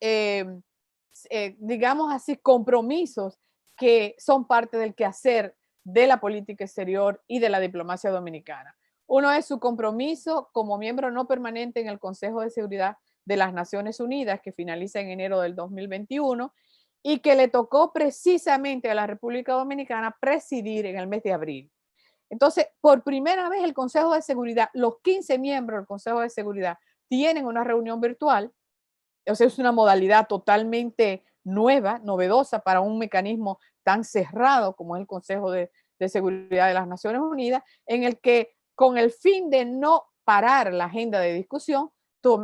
digamos así, compromisos que son parte del quehacer de la política exterior y de la diplomacia dominicana. Uno es su compromiso como miembro no permanente en el Consejo de Seguridad de las Naciones Unidas, que finaliza en enero del 2021, y que le tocó precisamente a la República Dominicana presidir en el mes de abril. Entonces, por primera vez el Consejo de Seguridad, los 15 miembros del Consejo de Seguridad tienen una reunión virtual. O sea, es una modalidad totalmente nueva, novedosa para un mecanismo tan cerrado como es el Consejo de Seguridad de las Naciones Unidas, en el que con el fin de no parar la agenda de discusión,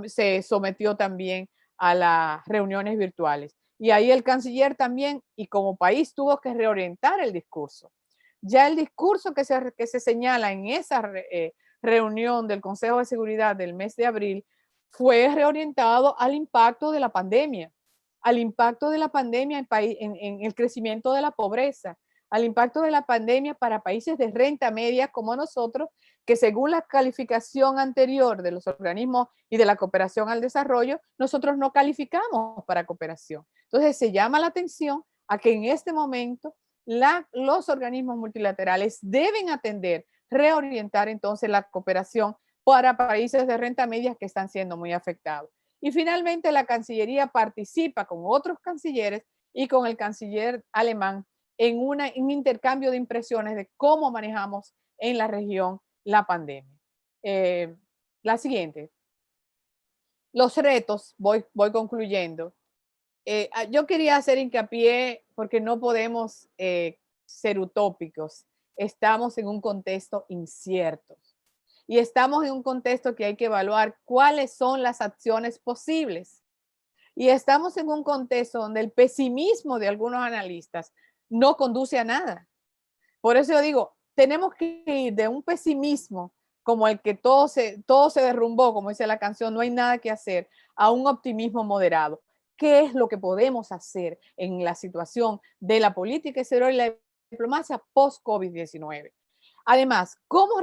se sometió también a las reuniones virtuales. Y ahí el canciller también, y como país, tuvo que reorientar el discurso. Ya el discurso que se señala en esa reunión del Consejo de Seguridad del mes de abril fue reorientado al impacto de la pandemia, al impacto de la pandemia en el crecimiento de la pobreza, al impacto de la pandemia para países de renta media como nosotros, que según la calificación anterior de los organismos y de la cooperación al desarrollo, nosotros no calificamos para cooperación. Entonces se llama la atención a que en este momento los organismos multilaterales deben atender, reorientar entonces la cooperación para países de renta media que están siendo muy afectados. Y finalmente la Cancillería participa con otros cancilleres y con el canciller alemán en un intercambio de impresiones de cómo manejamos en la región la pandemia. La siguiente. Los retos, voy concluyendo. Yo quería hacer hincapié porque no podemos ser utópicos. Estamos en un contexto incierto. Y estamos en un contexto que hay que evaluar cuáles son las acciones posibles. Y estamos en un contexto donde el pesimismo de algunos analistas no conduce a nada. Por eso yo digo, tenemos que ir de un pesimismo como el que todo se derrumbó, como dice la canción, no hay nada que hacer, a un optimismo moderado. ¿Qué es lo que podemos hacer en la situación de la política exterior y la diplomacia post-COVID-19? Además, ¿cómo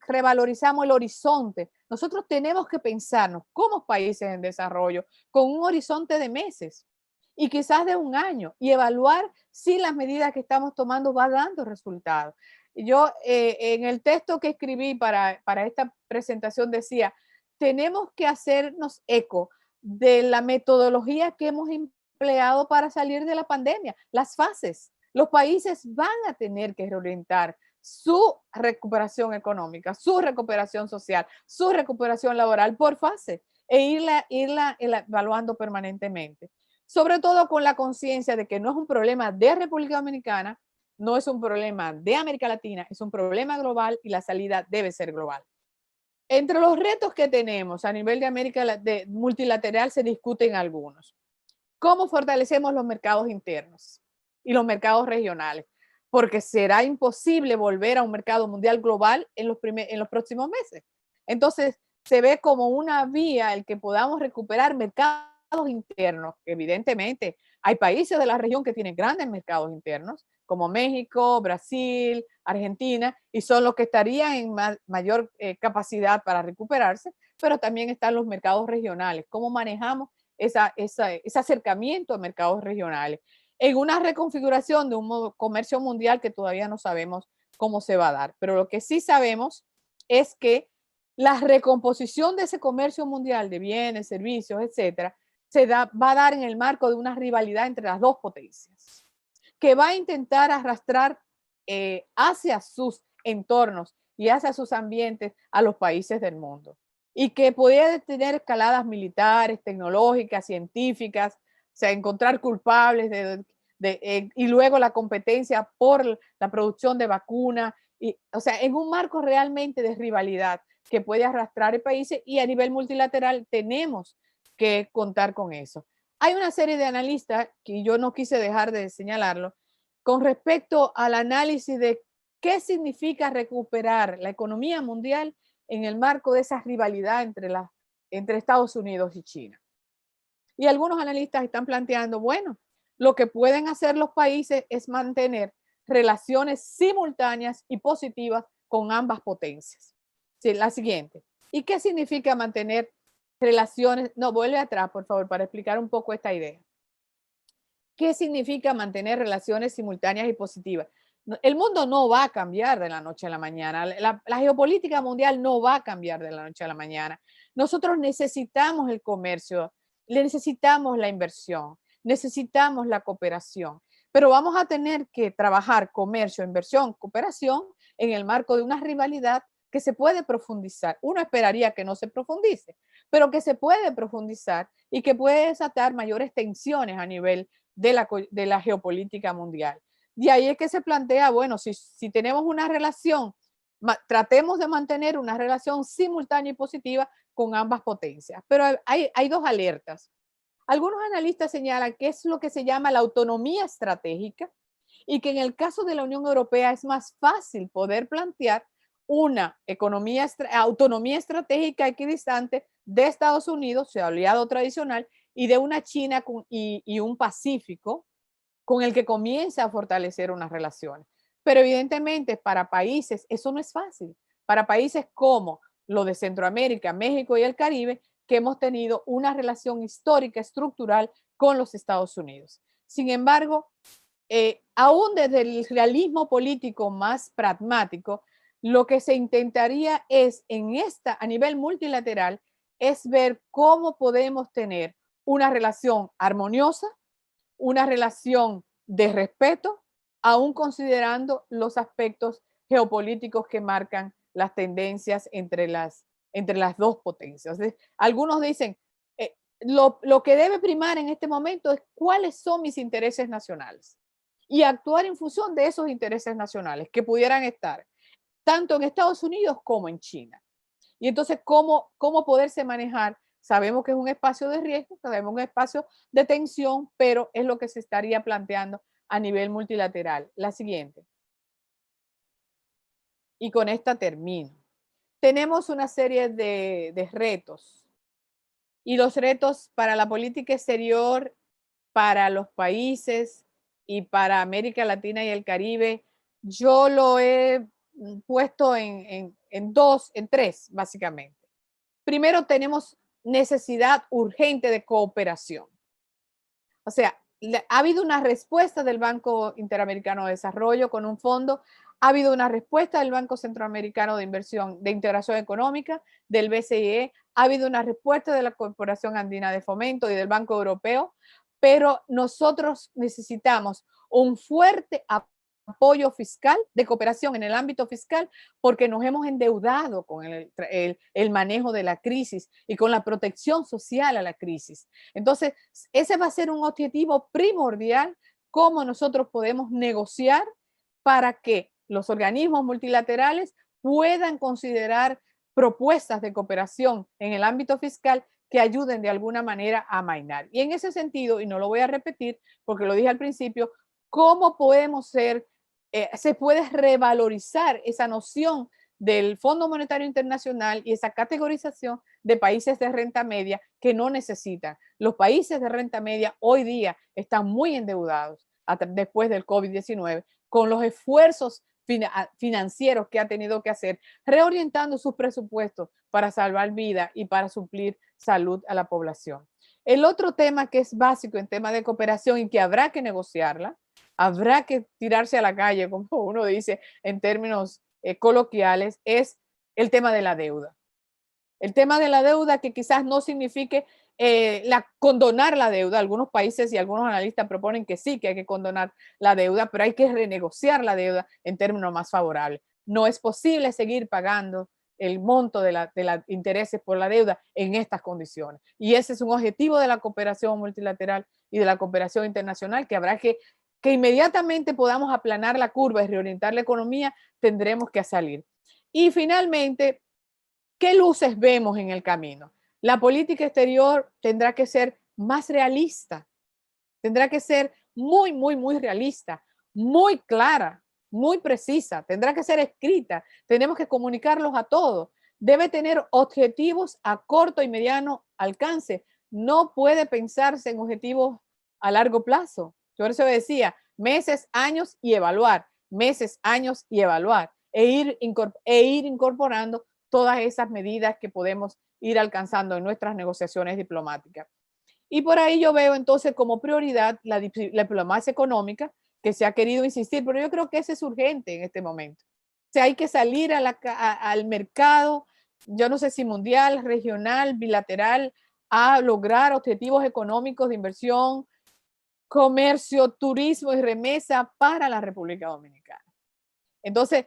revalorizamos el horizonte? Nosotros tenemos que pensarnos como países en desarrollo con un horizonte de meses y quizás de un año y evaluar si las medidas que estamos tomando van dando resultados. Yo en el texto que escribí para esta presentación decía, tenemos que hacernos eco de la metodología que hemos empleado para salir de la pandemia, las fases. Los países van a tener que reorientar su recuperación económica, su recuperación social, su recuperación laboral por fase e irla evaluando permanentemente. Sobre todo con la conciencia de que no es un problema de República Dominicana, no es un problema de América Latina, es un problema global y la salida debe ser global. Entre los retos que tenemos a nivel de América multilateral se discuten algunos. ¿Cómo fortalecemos los mercados internos y los mercados regionales? Porque será imposible volver a un mercado mundial global en los próximos meses. Entonces, se ve como una vía el que podamos recuperar mercados internos. Evidentemente, hay países de la región que tienen grandes mercados internos, como México, Brasil, Argentina, y son los que estarían en mayor capacidad para recuperarse, pero también están los mercados regionales. ¿Cómo manejamos ese acercamiento a mercados regionales? En una reconfiguración de un comercio mundial que todavía no sabemos cómo se va a dar, pero lo que sí sabemos es que la recomposición de ese comercio mundial de bienes, servicios, etcétera, va a dar en el marco de una rivalidad entre las dos potencias, que va a intentar arrastrar hacia sus entornos y hacia sus ambientes a los países del mundo, y que puede tener escaladas militares, tecnológicas, científicas, o sea, encontrar culpables y luego la competencia por la producción de vacunas, o sea, en un marco realmente de rivalidad que puede arrastrar países, y a nivel multilateral tenemos que contar con eso. Hay una serie de analistas, que yo no quise dejar de señalarlo, con respecto al análisis de qué significa recuperar la economía mundial en el marco de esa rivalidad entre Estados Unidos y China. Y algunos analistas están planteando, bueno, lo que pueden hacer los países es mantener relaciones simultáneas y positivas con ambas potencias. Sí, la siguiente. ¿Y qué significa mantener relaciones? No, vuelve atrás, por favor, para explicar un poco esta idea. ¿Qué significa mantener relaciones simultáneas y positivas? El mundo no va a cambiar de la noche a la mañana. La geopolítica mundial no va a cambiar de la noche a la mañana. Nosotros necesitamos el comercio, necesitamos la inversión, necesitamos la cooperación, pero vamos a tener que trabajar comercio, inversión, cooperación en el marco de una rivalidad que se puede profundizar. Uno esperaría que no se profundice, pero que se puede profundizar y que puede desatar mayores tensiones a nivel de la geopolítica mundial. De ahí es que se plantea, bueno, si tenemos una relación, tratemos de mantener una relación simultánea y positiva con ambas potencias. Pero hay dos alertas. Algunos analistas señalan que es lo que se llama la autonomía estratégica, y que en el caso de la Unión Europea es más fácil poder plantear una autonomía estratégica equidistante de Estados Unidos, su aliado tradicional, y de una China y un Pacífico con el que comienza a fortalecer unas relaciones. Pero evidentemente para países eso no es fácil. Para países como lo de Centroamérica, México y el Caribe, que hemos tenido una relación histórica, estructural con los Estados Unidos. Sin embargo, aún desde el realismo político más pragmático, lo que se intentaría es a nivel multilateral, es ver cómo podemos tener una relación armoniosa, una relación de respeto, aún considerando los aspectos geopolíticos que marcan las tendencias entre las dos potencias. Algunos dicen, lo que debe primar en este momento es cuáles son mis intereses nacionales y actuar en función de esos intereses nacionales que pudieran estar tanto en Estados Unidos como en China. Y entonces, ¿cómo poderse manejar? Sabemos que es un espacio de riesgo, sabemos un espacio de tensión, pero es lo que se estaría planteando a nivel multilateral. La siguiente. Y con esta termino. Tenemos una serie de retos. Y los retos para la política exterior, para los países y para América Latina y el Caribe, yo lo he puesto en tres, básicamente. Primero, tenemos necesidad urgente de cooperación. O sea, ha habido una respuesta del Banco Interamericano de Desarrollo con un fondo, ha habido una respuesta del Banco Centroamericano de Inversión de Integración Económica, del BCE, ha habido una respuesta de la Corporación Andina de Fomento y del Banco Europeo, pero nosotros necesitamos un fuerte apoyo fiscal, de cooperación en el ámbito fiscal, porque nos hemos endeudado con el manejo de la crisis y con la protección social a la crisis. Entonces, ese va a ser un objetivo primordial, cómo nosotros podemos negociar para que los organismos multilaterales puedan considerar propuestas de cooperación en el ámbito fiscal que ayuden de alguna manera a amainar. Y en ese sentido, y no lo voy a repetir porque lo dije al principio, ¿cómo podemos se puede revalorizar esa noción del Fondo Monetario Internacional y esa categorización de países de renta media que no necesitan? Los países de renta media hoy día están muy endeudados después del COVID-19 con los esfuerzos financieros que ha tenido que hacer, reorientando sus presupuestos para salvar vidas y para suplir salud a la población. El otro tema que es básico en tema de cooperación y que habrá que negociarla, habrá que tirarse a la calle, como uno dice en términos coloquiales, es el tema de la deuda. El tema de la deuda que quizás no signifique condonar la deuda. Algunos países y algunos analistas proponen que sí, que hay que condonar la deuda, pero hay que renegociar la deuda en términos más favorables. No es posible seguir pagando el monto de los intereses por la deuda en estas condiciones. Y ese es un objetivo de la cooperación multilateral y de la cooperación internacional que habrá que inmediatamente podamos aplanar la curva y reorientar la economía, tendremos que salir. Y finalmente, ¿qué luces vemos en el camino? La política exterior tendrá que ser más realista, tendrá que ser muy, muy, muy realista, muy clara, muy precisa, tendrá que ser escrita, tenemos que comunicarlos a todos, debe tener objetivos a corto y mediano alcance, no puede pensarse en objetivos a largo plazo. Por eso decía, meses, años y evaluar, meses, años y evaluar, e ir incorporando todas esas medidas que podemos ir alcanzando en nuestras negociaciones diplomáticas. Y por ahí yo veo entonces como prioridad la diplomacia económica, que se ha querido insistir, pero yo creo que ese es urgente en este momento. O sea, hay que salir al mercado, yo no sé si mundial, regional, bilateral, a lograr objetivos económicos de inversión, comercio, turismo y remesa para la República Dominicana. Entonces,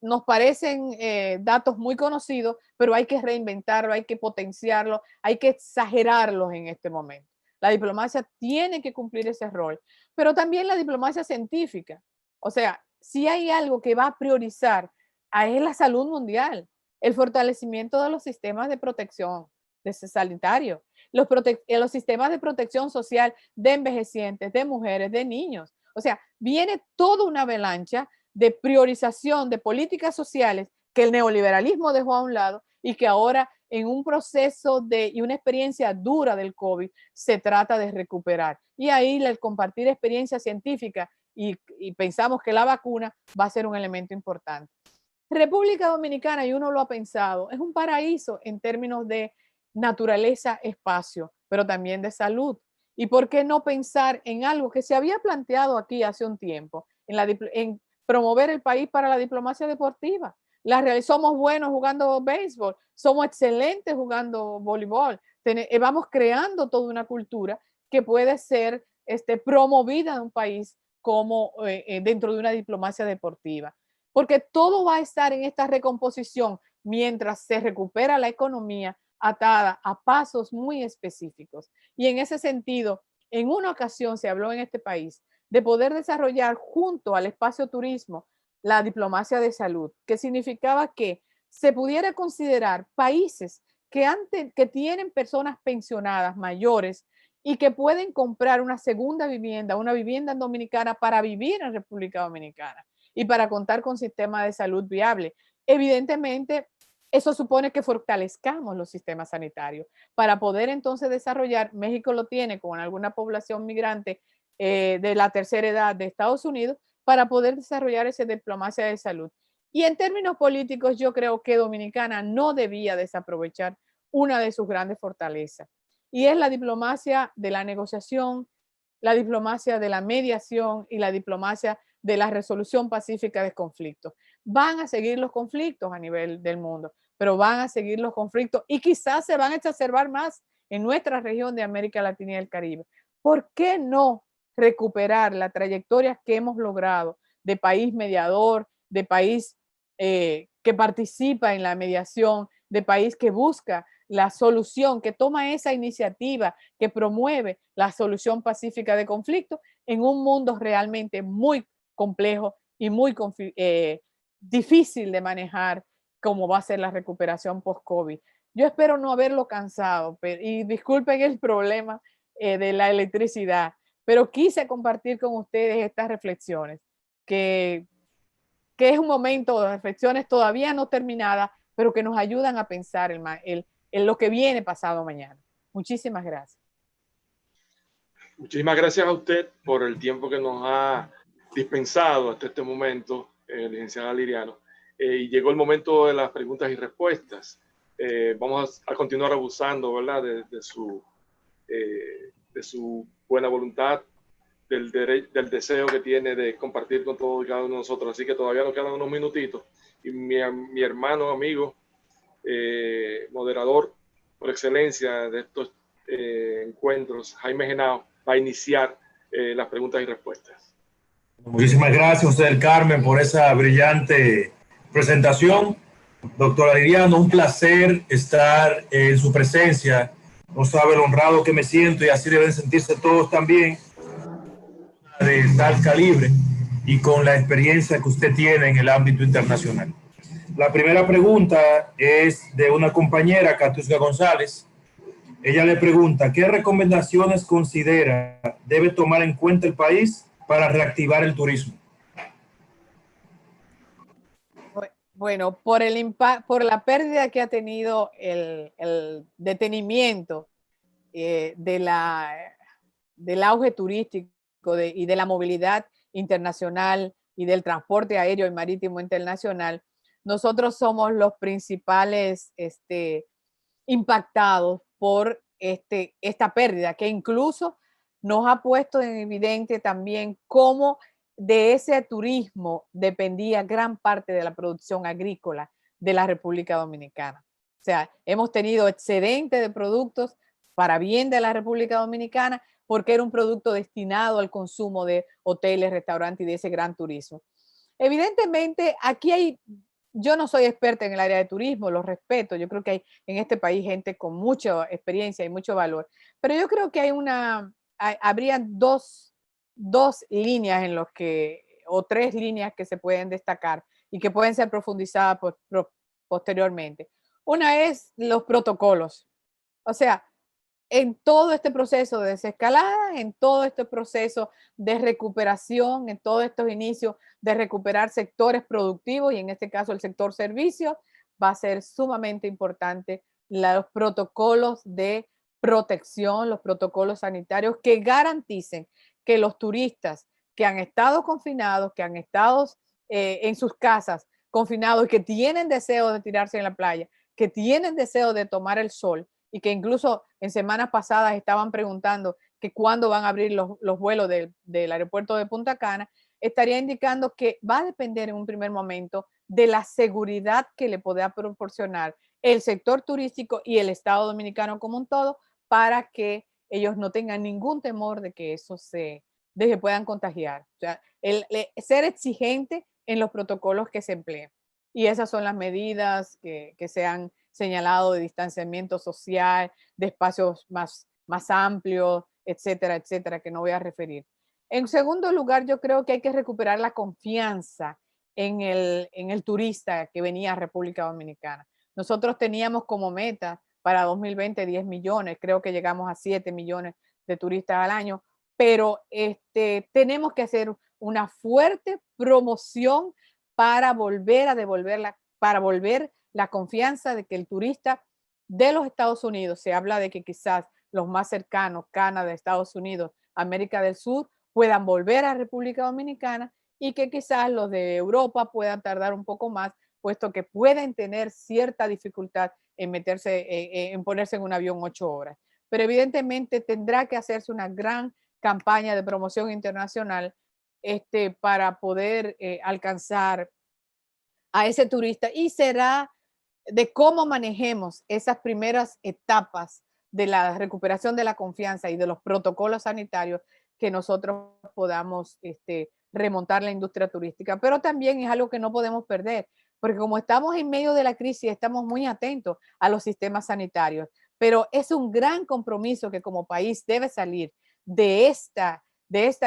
nos parecen datos muy conocidos, pero hay que reinventarlo, hay que potenciarlo, hay que exagerarlos en este momento. La diplomacia tiene que cumplir ese rol, pero también la diplomacia científica. O sea, si hay algo que va a priorizar, es la salud mundial, el fortalecimiento de los sistemas de protección sanitario, los sistemas de protección social de envejecientes, de mujeres, de niños. O sea, viene toda una avalancha de priorización de políticas sociales que el neoliberalismo dejó a un lado y que ahora en un proceso y una experiencia dura del COVID se trata de recuperar. Y ahí el compartir experiencia científica y pensamos que la vacuna va a ser un elemento importante. República Dominicana, y uno lo ha pensado, es un paraíso en términos de naturaleza, espacio, pero también de salud. ¿Y por qué no pensar en algo que se había planteado aquí hace un tiempo, en promover el país para la diplomacia deportiva? Somos buenos jugando béisbol, somos excelentes jugando voleibol, vamos creando toda una cultura que puede ser promovida en un país como dentro de una diplomacia deportiva. Porque todo va a estar en esta recomposición mientras se recupera la economía atada a pasos muy específicos. Y en ese sentido, en una ocasión se habló en este país de poder desarrollar junto al espacio turismo la diplomacia de salud, que significaba que se pudiera considerar países que tienen personas pensionadas mayores y que pueden comprar una segunda vivienda, una vivienda en Dominicana para vivir en República Dominicana y para contar con sistema de salud viable. Evidentemente, eso supone que fortalezcamos los sistemas sanitarios para poder entonces desarrollar. México lo tiene con alguna población migrante de la tercera edad de Estados Unidos para poder desarrollar esa diplomacia de salud. Y en términos políticos, yo creo que Dominicana no debía desaprovechar una de sus grandes fortalezas, y es la diplomacia de la negociación, la diplomacia de la mediación y la diplomacia de la resolución pacífica de conflictos. Van a seguir los conflictos a nivel del mundo, pero van a seguir los conflictos y quizás se van a exacerbar más en nuestra región de América Latina y el Caribe. ¿Por qué no recuperar la trayectoria que hemos logrado de país mediador, de país que participa en la mediación, de país que busca la solución, que toma esa iniciativa, que promueve la solución pacífica de conflictos en un mundo realmente muy complejo y muy difícil de manejar cómo va a ser la recuperación post-COVID. Yo espero no haberlo cansado, y disculpen el problema de la electricidad, pero quise compartir con ustedes estas reflexiones, que es un momento de reflexiones todavía no terminadas, pero que nos ayudan a pensar en lo que viene pasado mañana. Muchísimas gracias. Muchísimas gracias a usted por el tiempo que nos ha dispensado hasta este momento, licenciada Liriano. Y llegó el momento de las preguntas y respuestas. Vamos a continuar abusando, ¿verdad?, de su buena voluntad, del deseo que tiene de compartir con todos y cada uno de nosotros. Así que todavía nos quedan unos minutitos. Y mi hermano, amigo, moderador por excelencia de estos encuentros, Jaime Genao, va a iniciar las preguntas y respuestas. Muchísimas gracias, José del Carmen, por esa brillante presentación. Doctora Liriano, un placer estar en su presencia. No sabe lo honrado que me siento, y así deben sentirse todos también, de tal calibre y con la experiencia que usted tiene en el ámbito internacional. La primera pregunta es de una compañera, Catiusca González. Ella le pregunta, ¿qué recomendaciones considera debe tomar en cuenta el país para reactivar el turismo? Bueno, por la pérdida que ha tenido el detenimiento del auge turístico y de la movilidad internacional y del transporte aéreo y marítimo internacional, nosotros somos los principales impactados por esta pérdida, que incluso nos ha puesto en evidente también cómo de ese turismo dependía gran parte de la producción agrícola de la República Dominicana. O sea, hemos tenido excedente de productos para bien de la República Dominicana, porque era un producto destinado al consumo de hoteles, restaurantes y de ese gran turismo. Evidentemente, yo no soy experta en el área de turismo, lo respeto, yo creo que hay en este país gente con mucha experiencia y mucho valor, pero yo creo que habría dos líneas o tres líneas que se pueden destacar y que pueden ser profundizadas posteriormente. Una es los protocolos. O sea, en todo este proceso de desescalada, en todo este proceso de recuperación, en todos estos inicios de recuperar sectores productivos, y en este caso el sector servicios, va a ser sumamente importante los protocolos de protección, los protocolos sanitarios que garanticen que los turistas que han estado confinados, que han estado en sus casas confinados y que tienen deseo de tirarse en la playa, que tienen deseo de tomar el sol, y que incluso en semanas pasadas estaban preguntando que cuándo van a abrir los vuelos del aeropuerto de Punta Cana, estaría indicando que va a depender en un primer momento de la seguridad que le pueda proporcionar el sector turístico y el Estado Dominicano como un todo, para que ellos no tengan ningún temor de que de que puedan contagiar. O sea, ser exigente en los protocolos que se empleen. Y esas son las medidas que se han señalado, de distanciamiento social, de espacios más amplios, etcétera, etcétera, que no voy a referir. En segundo lugar, yo creo que hay que recuperar la confianza en el turista que venía a República Dominicana. Nosotros teníamos como meta para 2020 10 millones, creo que llegamos a 7 millones de turistas al año, pero tenemos que hacer una fuerte promoción para volver la confianza de que el turista de los Estados Unidos, se habla de que quizás los más cercanos, Canadá, Estados Unidos, América del Sur, puedan volver a República Dominicana, y que quizás los de Europa puedan tardar un poco más, puesto que pueden tener cierta dificultad en ponerse en un avión 8 horas. Pero evidentemente tendrá que hacerse una gran campaña de promoción internacional para poder alcanzar a ese turista, y será de cómo manejemos esas primeras etapas de la recuperación de la confianza y de los protocolos sanitarios que nosotros podamos remontar la industria turística. Pero también es algo que no podemos perder, porque como estamos en medio de la crisis, estamos muy atentos a los sistemas sanitarios, pero es un gran compromiso que como país debe salir de esta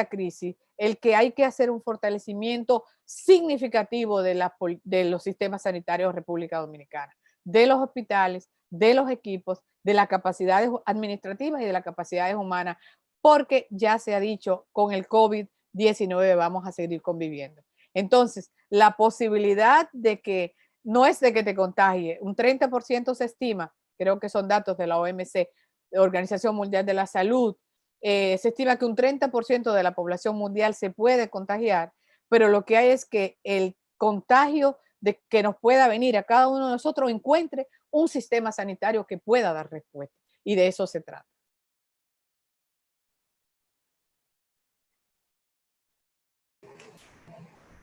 crisis, el que hay que hacer un fortalecimiento significativo de los sistemas sanitarios de República Dominicana, de los hospitales, de los equipos, de las capacidades administrativas y de las capacidades humanas, porque ya se ha dicho, con el COVID-19 vamos a seguir conviviendo. Entonces, la posibilidad de que, no es de que te contagie, un 30% se estima, creo que son datos de la OMC, Organización Mundial de la Salud, se estima que un 30% de la población mundial se puede contagiar, pero lo que hay es que el contagio de que nos pueda venir a cada uno de nosotros encuentre un sistema sanitario que pueda dar respuesta, y de eso se trata.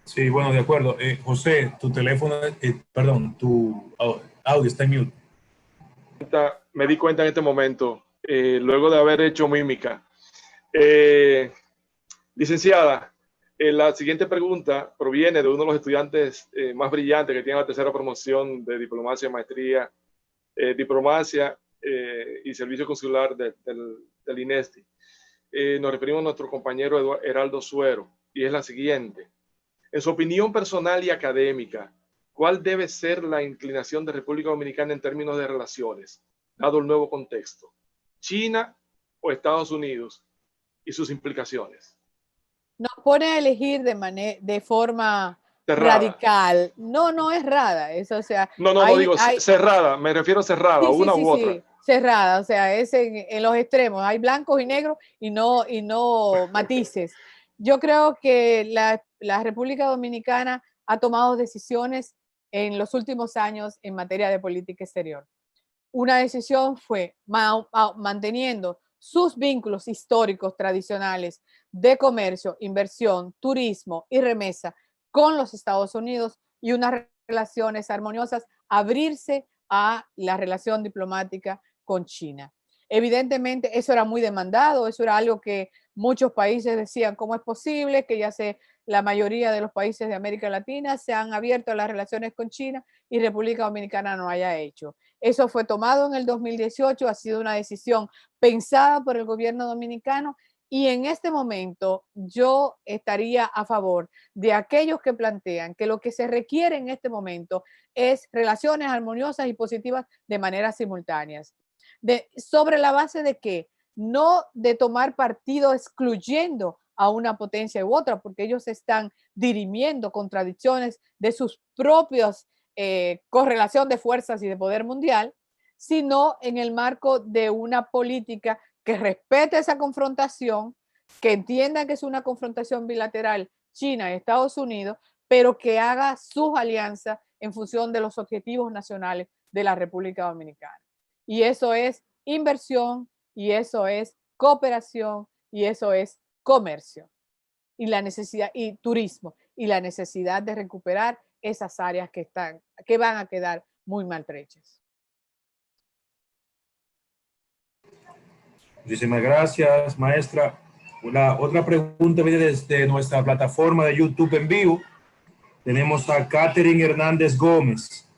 Sí, bueno, de acuerdo. José, tu teléfono, perdón, tu audio está en mute. Me di cuenta en este momento, luego de haber hecho mímica. Licenciada, la siguiente pregunta proviene de uno de los estudiantes más brillantes que tiene la tercera promoción de diplomacia, maestría, diplomacia y servicio consular del INESTI. Nos referimos a nuestro compañero Heraldo Suero, y es la siguiente. En su opinión personal y académica, ¿cuál debe ser la inclinación de República Dominicana en términos de relaciones, dado el nuevo contexto? ¿China o Estados Unidos y sus implicaciones? Nos pone a elegir de forma cerrada. Radical. No, no es rara. Eso, o sea, no digo cerrada, me refiero a cerrada, sí, una sí, u sí, otra. Sí, cerrada, o sea, es en los extremos. Hay blancos y negros y no matices. Yo creo que la República Dominicana ha tomado decisiones en los últimos años en materia de política exterior. Una decisión fue manteniendo sus vínculos históricos tradicionales de comercio, inversión, turismo y remesa con los Estados Unidos, y unas relaciones armoniosas, abrirse a la relación diplomática con China. Evidentemente eso era muy demandado, eso era algo que muchos países decían, ¿cómo es posible que la mayoría de los países de América Latina se han abierto a las relaciones con China y República Dominicana no haya hecho? Eso fue tomado en el 2018, ha sido una decisión pensada por el gobierno dominicano, y en este momento yo estaría a favor de aquellos que plantean que lo que se requiere en este momento es relaciones armoniosas y positivas de manera simultáneas. Sobre la base de que no de tomar partido excluyendo a una potencia u otra, porque ellos están dirimiendo contradicciones de sus propios correlación de fuerzas y de poder mundial, sino en el marco de una política que respete esa confrontación, que entienda que es una confrontación bilateral China y Estados Unidos, pero que haga sus alianzas en función de los objetivos nacionales de la República Dominicana. Y eso es inversión, y eso es cooperación, y eso es comercio, y la necesidad, y turismo, y la necesidad de recuperar esas áreas que van a quedar muy maltrechas. Muchísimas gracias, maestra. Otra pregunta viene desde nuestra plataforma de YouTube en vivo. Tenemos a Catherine Hernández Gómez.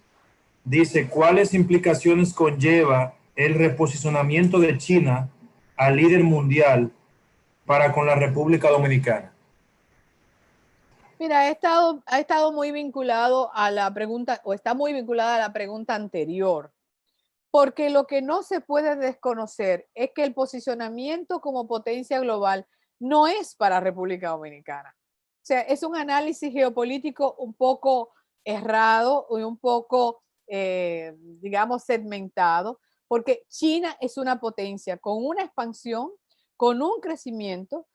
Dice, ¿cuáles implicaciones conlleva el reposicionamiento de China al líder mundial para con la República Dominicana? Mira, ha estado muy vinculado a la pregunta, o está muy vinculada a la pregunta anterior, porque lo que no se puede desconocer es que el posicionamiento como potencia global no es para República Dominicana. O sea, es un análisis geopolítico un poco errado y un poco, digamos, segmentado, porque China es una potencia con una expansión, con un crecimiento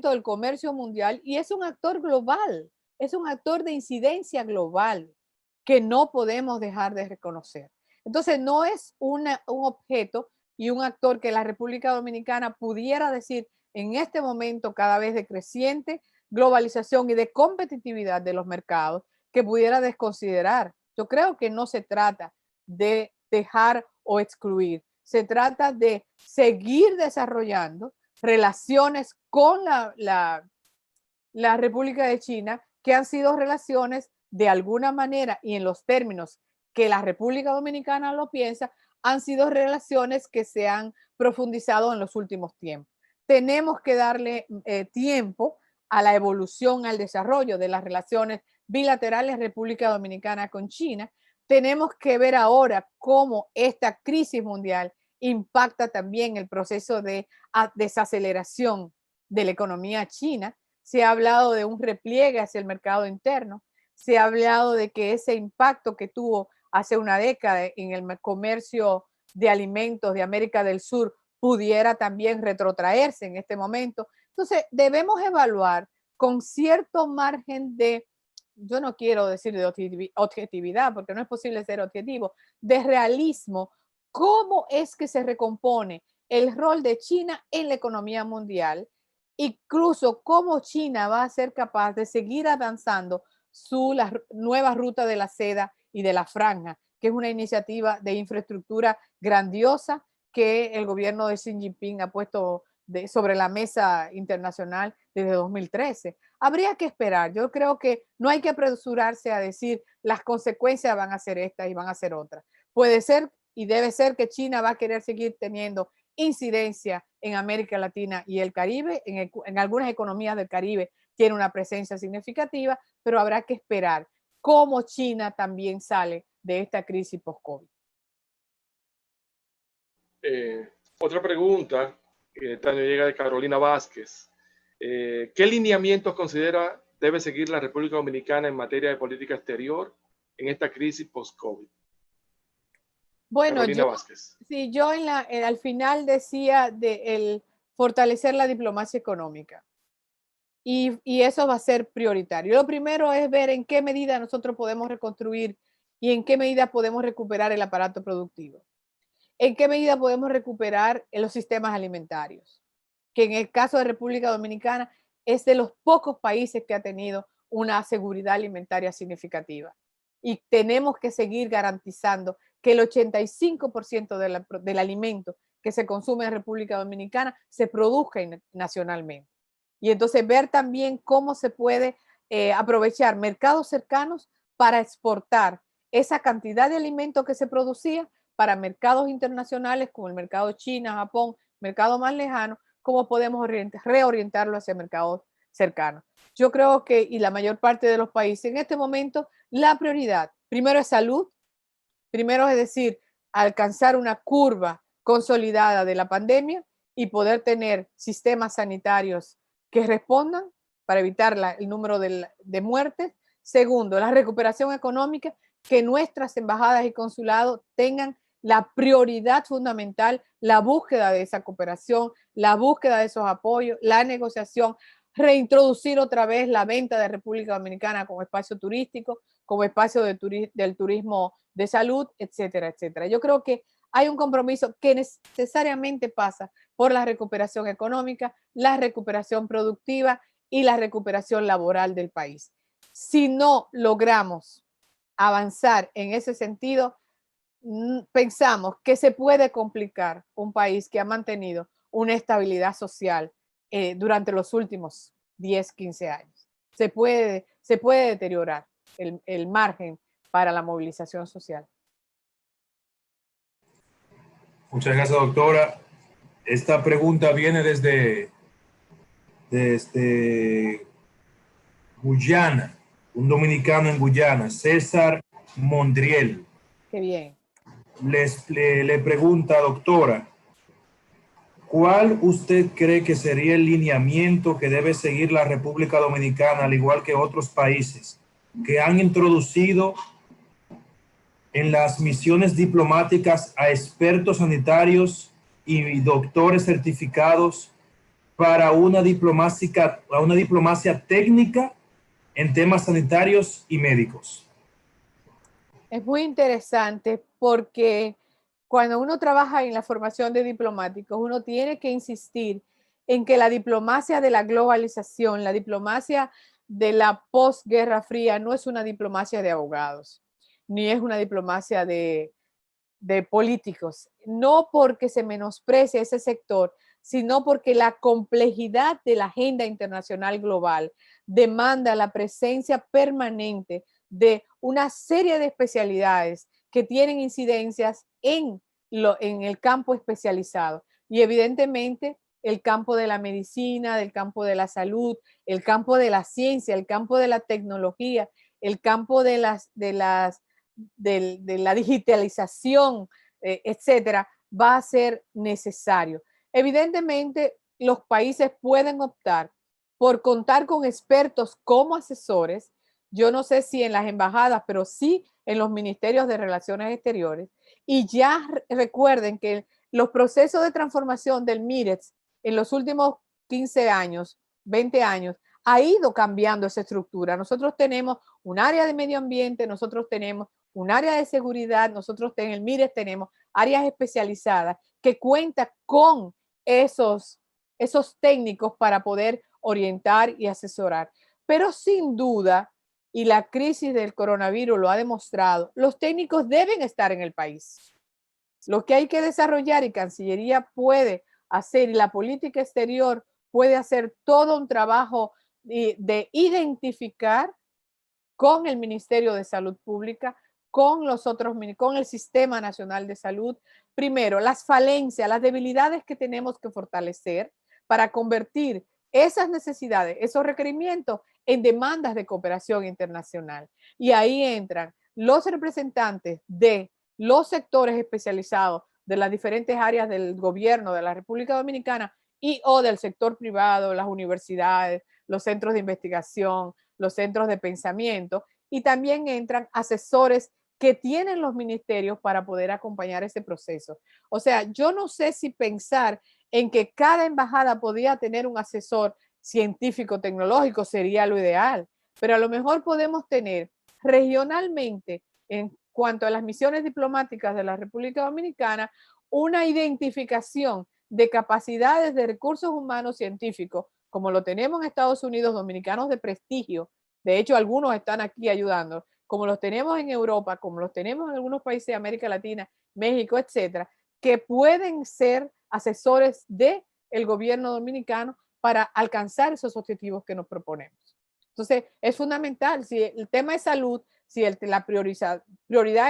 del comercio mundial, y es un actor global, es un actor de incidencia global que no podemos dejar de reconocer. Entonces, no es un objeto y un actor que la República Dominicana pudiera decir en este momento cada vez de creciente globalización y de competitividad de los mercados, que pudiera desconsiderar. Yo creo que no se trata de dejar o excluir, se trata de seguir desarrollando relaciones con la República de China, que han sido relaciones de alguna manera y en los términos que la República Dominicana lo piensa, han sido relaciones que se han profundizado en los últimos tiempos. Tenemos que darle tiempo a la evolución, al desarrollo de las relaciones bilaterales República Dominicana con China, tenemos que ver ahora cómo esta crisis mundial impacta también el proceso de desaceleración de la economía china. Se ha hablado de un repliegue hacia el mercado interno, se ha hablado de que ese impacto que tuvo hace una década en el comercio de alimentos de América del Sur pudiera también retrotraerse en este momento. Entonces, debemos evaluar con cierto margen de, yo no quiero decir de objetividad, porque no es posible ser objetivo, de realismo, cómo es que se recompone el rol de China en la economía mundial, incluso cómo China va a ser capaz de seguir avanzando la nueva ruta de la seda y de la franja, que es una iniciativa de infraestructura grandiosa que el gobierno de Xi Jinping ha puesto sobre la mesa internacional desde 2013. Habría que esperar. Yo creo que no hay que apresurarse a decir las consecuencias van a ser estas y van a ser otras. Puede ser y debe ser que China va a querer seguir teniendo incidencia en América Latina y el Caribe. En algunas economías del Caribe tiene una presencia significativa, pero habrá que esperar cómo China también sale de esta crisis post-COVID. Otra pregunta que esta llega de Carolina Vázquez. ¿Qué lineamientos considera debe seguir la República Dominicana en materia de política exterior en esta crisis post-COVID? Bueno, yo al final decía de el fortalecer la diplomacia económica y eso va a ser prioritario. Lo primero es ver en qué medida nosotros podemos reconstruir y en qué medida podemos recuperar el aparato productivo. ¿En qué medida podemos recuperar los sistemas alimentarios? Que en el caso de República Dominicana es de los pocos países que ha tenido una seguridad alimentaria significativa. Y tenemos que seguir garantizando que el 85% del alimento que se consume en República Dominicana se produzca nacionalmente. Y entonces ver también cómo se puede aprovechar mercados cercanos para exportar esa cantidad de alimentos que se producía para mercados internacionales como el mercado China, Japón, mercado más lejano, cómo podemos reorientarlo hacia mercados cercanos. Yo creo que, y la mayor parte de los países en este momento, la prioridad, primero es salud, primero es decir, alcanzar una curva consolidada de la pandemia y poder tener sistemas sanitarios que respondan para evitar el número de muertes. Segundo, la recuperación económica, que nuestras embajadas y consulados tengan la prioridad fundamental, la búsqueda de esa cooperación, la búsqueda de esos apoyos, la negociación, reintroducir otra vez la venta de República Dominicana como espacio turístico, como espacio del turismo de salud, etcétera, etcétera. Yo creo que hay un compromiso que necesariamente pasa por la recuperación económica, la recuperación productiva y la recuperación laboral del país. Si no logramos avanzar en ese sentido, pensamos que se puede complicar un país que ha mantenido una estabilidad social durante los últimos 10, 15 años. Se puede deteriorar el margen para la movilización social. Muchas gracias, doctora. Esta pregunta viene desde Guyana, un dominicano en Guyana, César Mondriel. Qué bien. Le pregunta, doctora, ¿cuál usted cree que sería el lineamiento que debe seguir la República Dominicana, al igual que otros países que han introducido en las misiones diplomáticas a expertos sanitarios y doctores certificados para una diplomacia técnica en temas sanitarios y médicos? Es muy interesante porque cuando uno trabaja en la formación de diplomáticos, uno tiene que insistir en que la diplomacia de la globalización, la diplomacia de la posguerra fría, no es una diplomacia de abogados, ni es una diplomacia de políticos, no porque se menosprecie ese sector, sino porque la complejidad de la agenda internacional global demanda la presencia permanente de una serie de especialidades que tienen incidencias en el campo especializado. Y evidentemente el campo de la medicina, del campo de la salud, el campo de la ciencia, el campo de la tecnología, el campo de la digitalización, etcétera, va a ser necesario. Evidentemente, los países pueden optar por contar con expertos como asesores. Yo no sé si en las embajadas, pero sí en los ministerios de Relaciones Exteriores. Y ya recuerden que los procesos de transformación del MIREX en los últimos 15 años, 20 años, ha ido cambiando esa estructura. Nosotros tenemos un área de medio ambiente, nosotros tenemos un área de seguridad, nosotros en el MIREX tenemos áreas especializadas que cuentan con esos técnicos para poder orientar y asesorar. Pero sin duda, y la crisis del coronavirus lo ha demostrado, los técnicos deben estar en el país. Lo que hay que desarrollar y Cancillería puede hacer y la política exterior puede hacer todo un trabajo de identificar con el Ministerio de Salud Pública, con el Sistema Nacional de Salud, primero, las falencias, las debilidades que tenemos que fortalecer para convertir esas necesidades, esos requerimientos en demandas de cooperación internacional. Y ahí entran los representantes de los sectores especializados de las diferentes áreas del gobierno de la República Dominicana y o del sector privado, las universidades, los centros de investigación, los centros de pensamiento, y también entran asesores que tienen los ministerios para poder acompañar ese proceso. O sea, yo no sé si pensar en que cada embajada podía tener un asesor científico tecnológico sería lo ideal, pero a lo mejor podemos tener regionalmente, en cuanto a las misiones diplomáticas de la República Dominicana, una identificación de capacidades de recursos humanos científicos, como lo tenemos en Estados Unidos, dominicanos de prestigio. De hecho, algunos están aquí ayudando, como los tenemos en Europa, como los tenemos en algunos países de América Latina, México, etcétera, que pueden ser asesores del gobierno dominicano para alcanzar esos objetivos que nos proponemos. Entonces, es fundamental, si el tema es salud, si la prioridad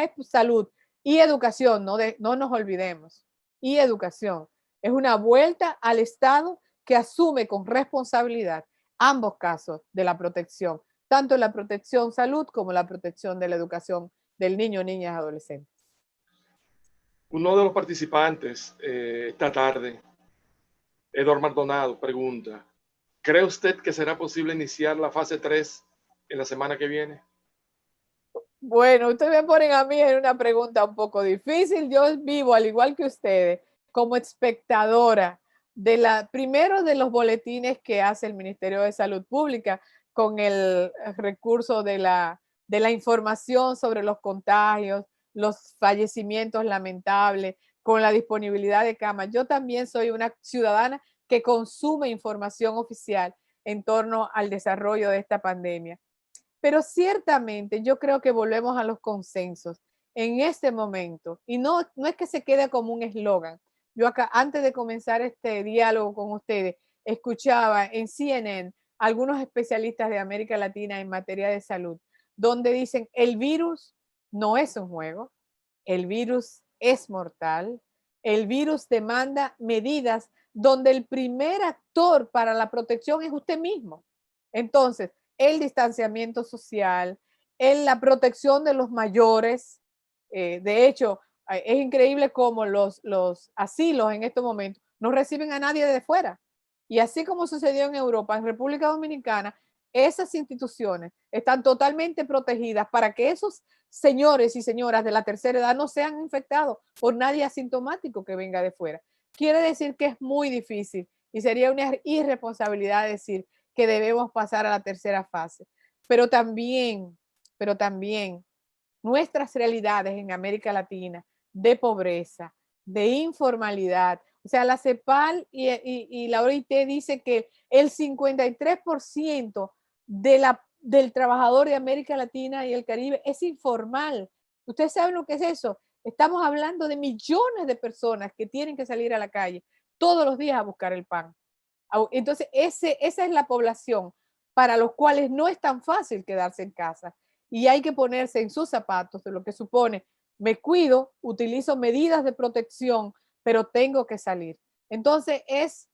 es salud y educación, no nos olvidemos, y educación, es una vuelta al Estado que asume con responsabilidad ambos casos de la protección, tanto la protección salud como la protección de la educación del niño, niñas y adolescentes. Uno de los participantes esta tarde, Eduardo Maldonado, pregunta: ¿cree usted que será posible iniciar la fase 3 en la semana que viene? Bueno, ustedes me ponen a mí en una pregunta un poco difícil. Yo vivo, al igual que ustedes, como espectadora primero de los boletines que hace el Ministerio de Salud Pública con el recurso de la información sobre los contagios, los fallecimientos lamentables, con la disponibilidad de camas. Yo también soy una ciudadana que consume información oficial en torno al desarrollo de esta pandemia. Pero ciertamente yo creo que volvemos a los consensos en este momento, y no es que se quede como un eslogan. Yo acá, antes de comenzar este diálogo con ustedes, escuchaba en CNN algunos especialistas de América Latina en materia de salud, donde dicen: el virus no es un juego, el virus es mortal, el virus demanda medidas donde el primer actor para la protección es usted mismo. Entonces, el distanciamiento social, la protección de los mayores. De hecho, es increíble cómo los asilos en estos momentos no reciben a nadie de fuera. Y así como sucedió en Europa, en República Dominicana, esas instituciones están totalmente protegidas para que esos señores y señoras de la tercera edad no sean infectados por nadie asintomático que venga de fuera. Quiere decir que es muy difícil y sería una irresponsabilidad decir que debemos pasar a la tercera fase. Pero también nuestras realidades en América Latina de pobreza, de informalidad. O sea, la CEPAL y la OIT dice que el 53% del trabajador de América Latina y el Caribe es informal. ¿Ustedes saben lo que es eso? Estamos hablando de millones de personas que tienen que salir a la calle todos los días a buscar el pan. Entonces, esa es la población para los cuales no es tan fácil quedarse en casa y hay que ponerse en sus zapatos de lo que supone: me cuido, utilizo medidas de protección, pero tengo que salir. Entonces, es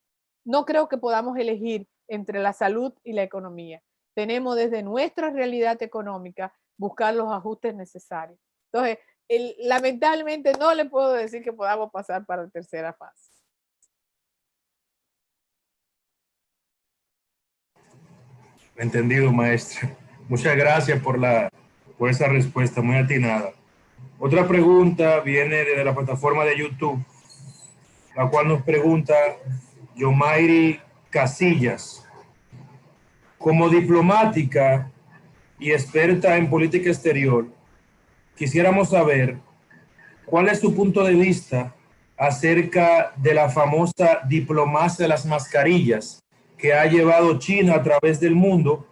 no creo que podamos elegir entre la salud y la economía. Tenemos desde nuestra realidad económica buscar los ajustes necesarios. Entonces, lamentablemente no le puedo decir que podamos pasar para la tercera fase. Entendido, maestro. Muchas gracias por esa respuesta muy atinada. Otra pregunta viene desde la plataforma de YouTube, la cual nos pregunta Yomairi Casillas. Como diplomática y experta en política exterior, quisiéramos saber cuál es su punto de vista acerca de la famosa diplomacia de las mascarillas que ha llevado China a través del mundo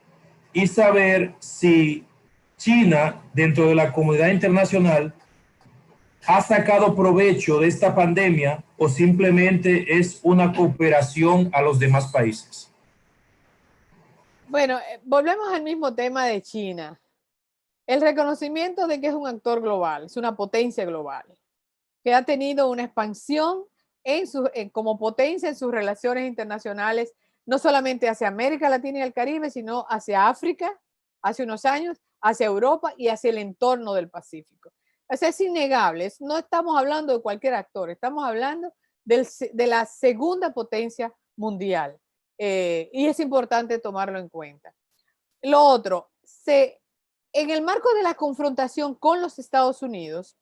y saber si China, dentro de la comunidad internacional, ha sacado provecho de esta pandemia o simplemente es una cooperación a los demás países. Bueno, volvemos al mismo tema de China. El reconocimiento de que es un actor global, es una potencia global, que ha tenido una expansión como potencia en sus relaciones internacionales, no solamente hacia América Latina y el Caribe, sino hacia África, hace unos años, hacia Europa y hacia el entorno del Pacífico. Eso es innegable, no estamos hablando de cualquier actor, estamos hablando de la segunda potencia mundial. Y es importante tomarlo en cuenta. Lo otro, en el marco de la confrontación con los Estados Unidos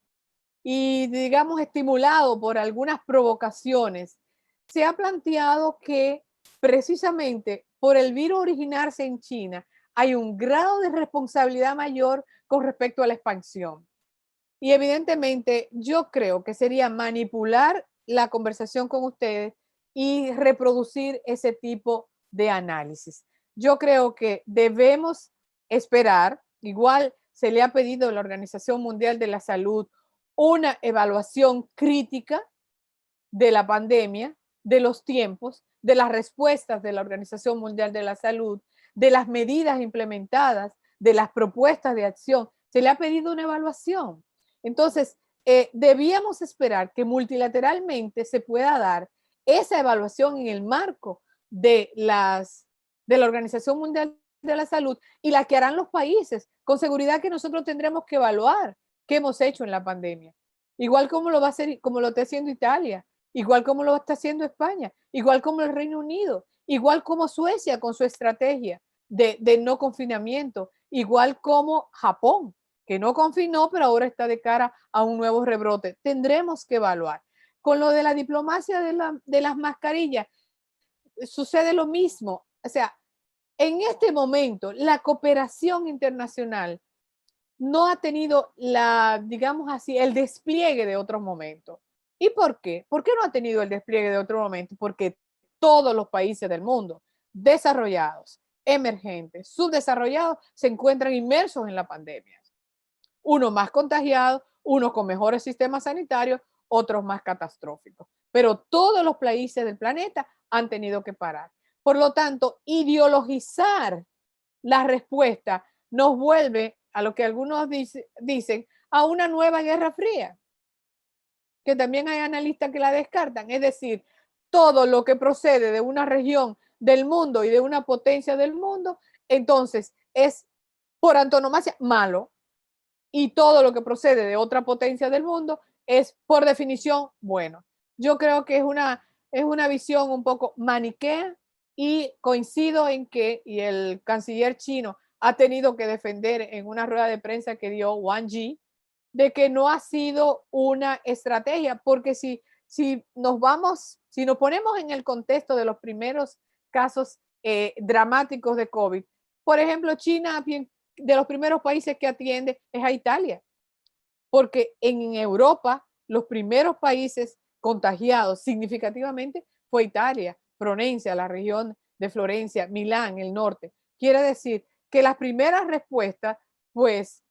y, digamos, estimulado por algunas provocaciones, se ha planteado que precisamente por el virus originarse en China hay un grado de responsabilidad mayor con respecto a la expansión. Y evidentemente yo creo que sería manipular la conversación con ustedes y reproducir ese tipo de análisis. Yo creo que debemos esperar, igual se le ha pedido a la Organización Mundial de la Salud una evaluación crítica de la pandemia, de los tiempos, de las respuestas de la Organización Mundial de la Salud, de las medidas implementadas, de las propuestas de acción. Se le ha pedido una evaluación. Entonces, debíamos esperar que multilateralmente se pueda dar esa evaluación en el marco de la Organización Mundial de la Salud y la que harán los países. Con seguridad que nosotros tendremos que evaluar qué hemos hecho en la pandemia. Igual como lo va a hacer, como lo está haciendo Italia, igual como lo está haciendo España, igual como el Reino Unido, igual como Suecia con su estrategia de no confinamiento, igual como Japón, que no confinó, pero ahora está de cara a un nuevo rebrote. Tendremos que evaluar. Con lo de la diplomacia de las mascarillas, sucede lo mismo. O sea, en este momento, la cooperación internacional no ha tenido digamos así, el despliegue de otros momentos. ¿Y por qué? ¿Por qué no ha tenido el despliegue de otro momento? Porque todos los países del mundo, desarrollados, emergentes, subdesarrollados, se encuentran inmersos en la pandemia. Unos más contagiados, unos con mejores sistemas sanitarios, otros más catastróficos. Pero todos los países del planeta han tenido que parar. Por lo tanto, ideologizar la respuesta nos vuelve a lo que algunos dicen a una nueva guerra fría, que también hay analistas que la descartan. Es decir, todo lo que procede de una región del mundo y de una potencia del mundo, entonces es por antonomasia malo, y todo lo que procede de otra potencia del mundo es por definición bueno. Yo creo que es una visión un poco maniquea y coincido en que, y el canciller chino ha tenido que defender en una rueda de prensa que dio Wang Yi, de que no ha sido una estrategia, porque si nos ponemos en el contexto de los primeros casos dramáticos de COVID, por ejemplo, China, de los primeros países que atiende es a Italia, porque en Europa los primeros países contagiados significativamente fue Italia, Florencia, la región de Florencia, Milán, el norte. Quiere decir que las primeras respuestas, pues,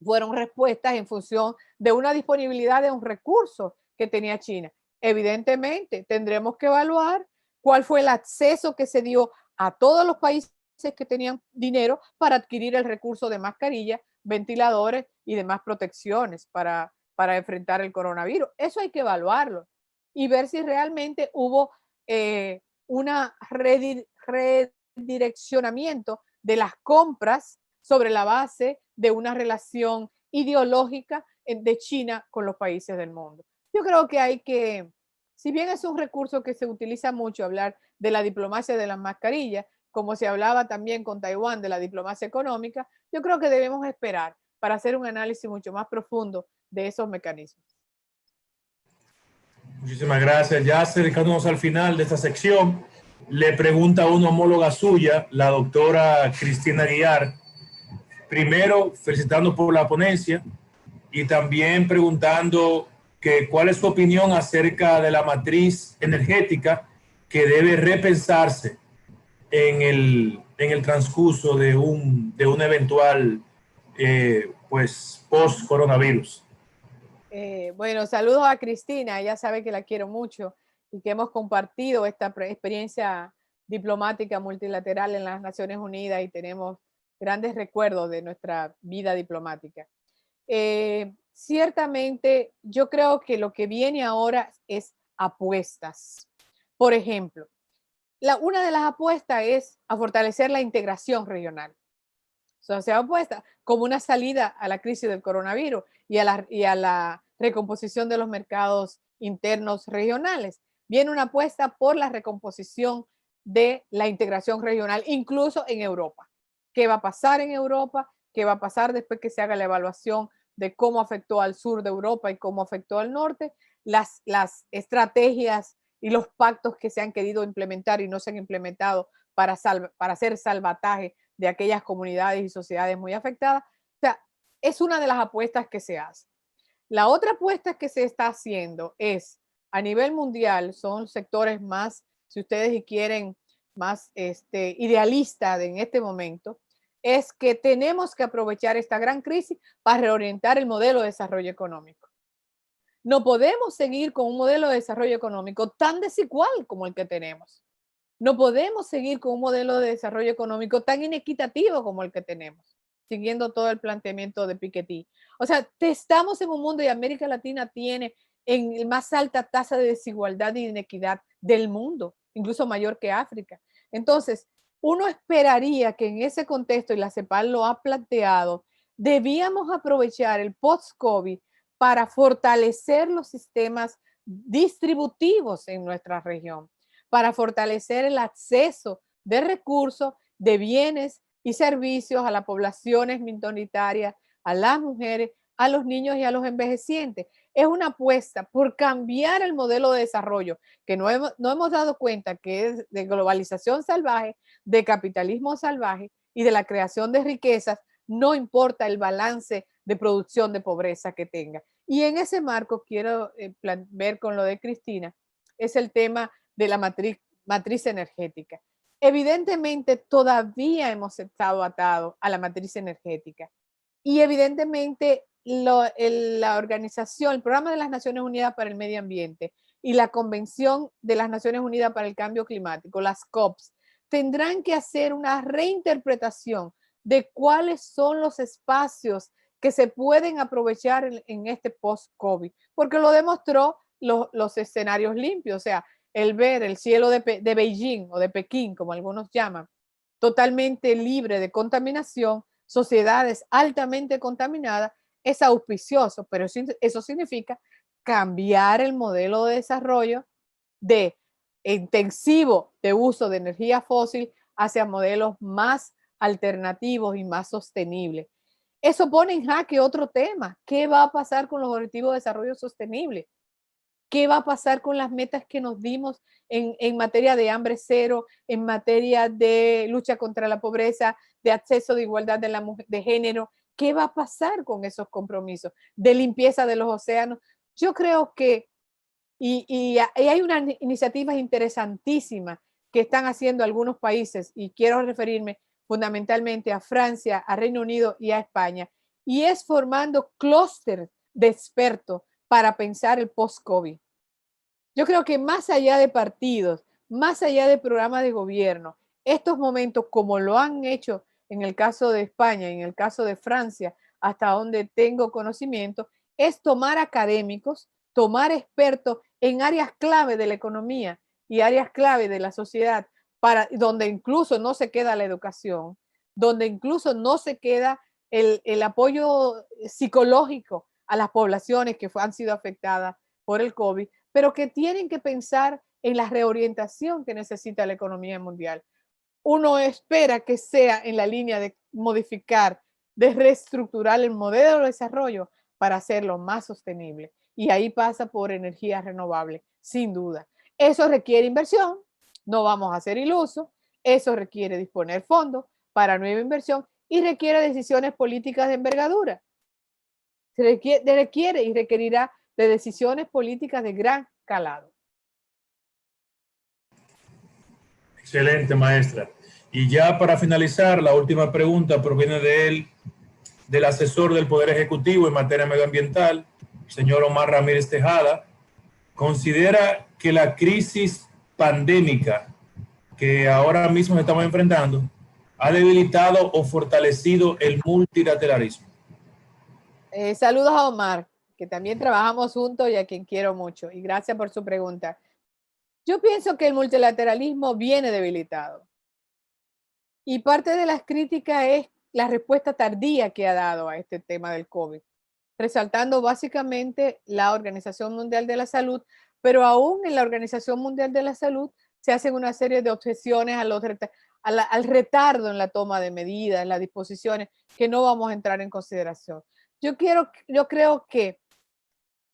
fueron respuestas en función de una disponibilidad de un recurso que tenía China. Evidentemente, tendremos que evaluar cuál fue el acceso que se dio a todos los países que tenían dinero para adquirir el recurso de mascarillas, ventiladores y demás protecciones para enfrentar el coronavirus. Eso hay que evaluarlo y ver si realmente hubo una redireccionamiento de las compras sobre la base de una relación ideológica de China con los países del mundo. Yo creo que hay que, si bien es un recurso que se utiliza mucho hablar de la diplomacia de las mascarillas, como se hablaba también con Taiwán de la diplomacia económica, yo creo que debemos esperar para hacer un análisis mucho más profundo de esos mecanismos. Muchísimas gracias. Ya acercándonos al final de esta sección, le pregunta a una homóloga suya, la doctora Cristina Aguiar, primero felicitando por la ponencia y también preguntando que cuál es su opinión acerca de la matriz energética que debe repensarse en el transcurso de un eventual pues post coronavirus. Bueno, saludos a Cristina, ella sabe que la quiero mucho y que hemos compartido esta experiencia diplomática multilateral en las Naciones Unidas y tenemos grandes recuerdos de nuestra vida diplomática. Ciertamente, yo creo que lo que viene ahora es apuestas. Por ejemplo, una de las apuestas es a fortalecer la integración regional. O sea, se apuesta como una salida a la crisis del coronavirus y a la recomposición de los mercados internos regionales. Viene una apuesta por la recomposición de la integración regional, incluso en Europa. ¿Qué va a pasar en Europa? ¿Qué va a pasar después que se haga la evaluación de cómo afectó al sur de Europa y cómo afectó al norte? Las estrategias y los pactos que se han querido implementar y no se han implementado para hacer salvataje de aquellas comunidades y sociedades muy afectadas. O sea, es una de las apuestas que se hace. La otra apuesta que se está haciendo es a nivel mundial, son sectores más, si ustedes quieren, más idealistas en este momento, es que tenemos que aprovechar esta gran crisis para reorientar el modelo de desarrollo económico. No podemos seguir con un modelo de desarrollo económico tan desigual como el que tenemos. No podemos seguir con un modelo de desarrollo económico tan inequitativo como el que tenemos, siguiendo todo el planteamiento de Piketty. O sea, estamos en un mundo y América Latina tiene en más alta tasa de desigualdad y inequidad del mundo, incluso mayor que África. Entonces, uno esperaría que en ese contexto, y la CEPAL lo ha planteado, debíamos aprovechar el post-COVID para fortalecer los sistemas distributivos en nuestra región, para fortalecer el acceso de recursos, de bienes y servicios a las poblaciones minoritarias, a las mujeres, a los niños y a los envejecientes. Es una apuesta por cambiar el modelo de desarrollo que no hemos dado cuenta que es de globalización salvaje, de capitalismo salvaje y de la creación de riquezas, no importa el balance de producción de pobreza que tenga. Y en ese marco quiero ver con lo de Cristina, es el tema de la matriz energética. Evidentemente todavía hemos estado atados a la matriz energética y evidentemente la organización, el Programa de las Naciones Unidas para el Medio Ambiente y la Convención de las Naciones Unidas para el Cambio Climático, las COPs, tendrán que hacer una reinterpretación de cuáles son los espacios que se pueden aprovechar en este post-COVID, porque lo demostró los escenarios limpios, o sea, el ver el cielo de Beijing o de Pekín, como algunos llaman, totalmente libre de contaminación, sociedades altamente contaminadas, es auspicioso, pero eso significa cambiar el modelo de desarrollo de intensivo de uso de energía fósil hacia modelos más alternativos y más sostenibles. Eso pone en jaque otro tema. ¿Qué va a pasar con los objetivos de desarrollo sostenible? ¿Qué va a pasar con las metas que nos dimos en materia de hambre cero, en materia de lucha contra la pobreza, de acceso de igualdad de género? ¿Qué va a pasar con esos compromisos? De limpieza de los océanos. Yo creo que, y hay unas iniciativas interesantísimas que están haciendo algunos países, y quiero referirme fundamentalmente a Francia, a Reino Unido y a España, y es formando clústeres de expertos para pensar el post-COVID. Yo creo que más allá de partidos, más allá de programas de gobierno, estos momentos, como lo han hecho en el caso de España, en el caso de Francia, hasta donde tengo conocimiento, es tomar académicos, tomar expertos en áreas clave de la economía y áreas clave de la sociedad, donde incluso no se queda la educación, donde incluso no se queda el apoyo psicológico a las poblaciones que han sido afectadas por el COVID, pero que tienen que pensar en la reorientación que necesita la economía mundial. Uno espera que sea en la línea de modificar, de reestructurar el modelo de desarrollo para hacerlo más sostenible. Y ahí pasa por energías renovables, sin duda. Eso requiere inversión, no vamos a ser ilusos, eso requiere disponer fondos para nueva inversión y requiere decisiones políticas de envergadura. Requiere y requerirá de decisiones políticas de gran calado. Excelente, maestra. Y ya para finalizar, la última pregunta proviene del asesor del Poder Ejecutivo en materia medioambiental, señor Omar Ramírez Tejada. ¿Considera que la crisis pandémica que ahora mismo estamos enfrentando ha debilitado o fortalecido el multilateralismo? Saludos a Omar, que también trabajamos juntos y a quien quiero mucho. Y gracias por su pregunta. Yo pienso que el multilateralismo viene debilitado. Y parte de las críticas es la respuesta tardía que ha dado a este tema del COVID, resaltando básicamente la Organización Mundial de la Salud, pero aún en la Organización Mundial de la Salud se hacen una serie de objeciones al retardo en la toma de medidas, en las disposiciones, que no vamos a entrar en consideración. Yo creo que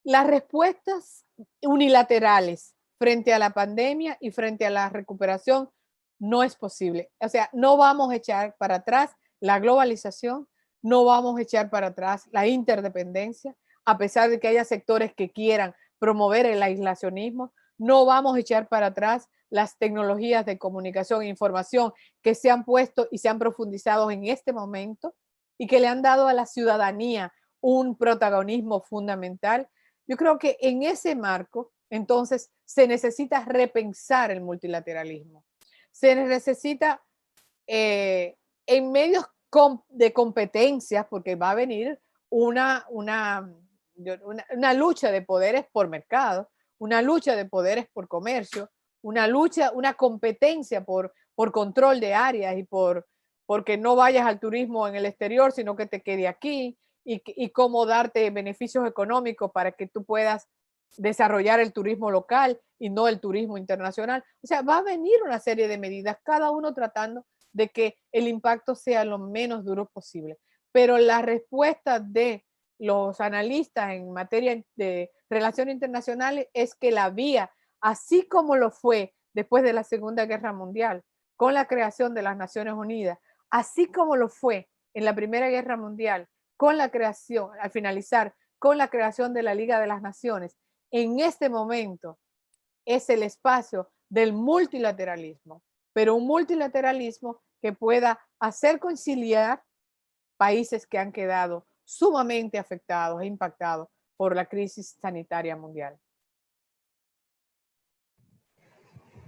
las respuestas unilaterales frente a la pandemia y frente a la recuperación no es posible. O sea, no vamos a echar para atrás la globalización, no vamos a echar para atrás la interdependencia, a pesar de que haya sectores que quieran promover el aislacionismo, no vamos a echar para atrás las tecnologías de comunicación e información que se han puesto y se han profundizado en este momento y que le han dado a la ciudadanía un protagonismo fundamental. Yo creo que en ese marco, entonces, se necesita repensar el multilateralismo. Se necesita en medios de competencias, porque va a venir una lucha de poderes por mercado, una lucha de poderes por comercio, una competencia por control de áreas y porque no vayas al turismo en el exterior, sino que te quede aquí, y cómo darte beneficios económicos para que tú puedas desarrollar el turismo local y no el turismo internacional. O sea, va a venir una serie de medidas, cada uno tratando de que el impacto sea lo menos duro posible. Pero la respuesta de los analistas en materia de relaciones internacionales es que la vía, así como lo fue después de la Segunda Guerra Mundial, con la creación de las Naciones Unidas, así como lo fue en la Primera Guerra Mundial, con la creación, al finalizar, con la creación de la Liga de las Naciones, en este momento es el espacio del multilateralismo, pero un multilateralismo que pueda hacer conciliar países que han quedado sumamente afectados e impactados por la crisis sanitaria mundial.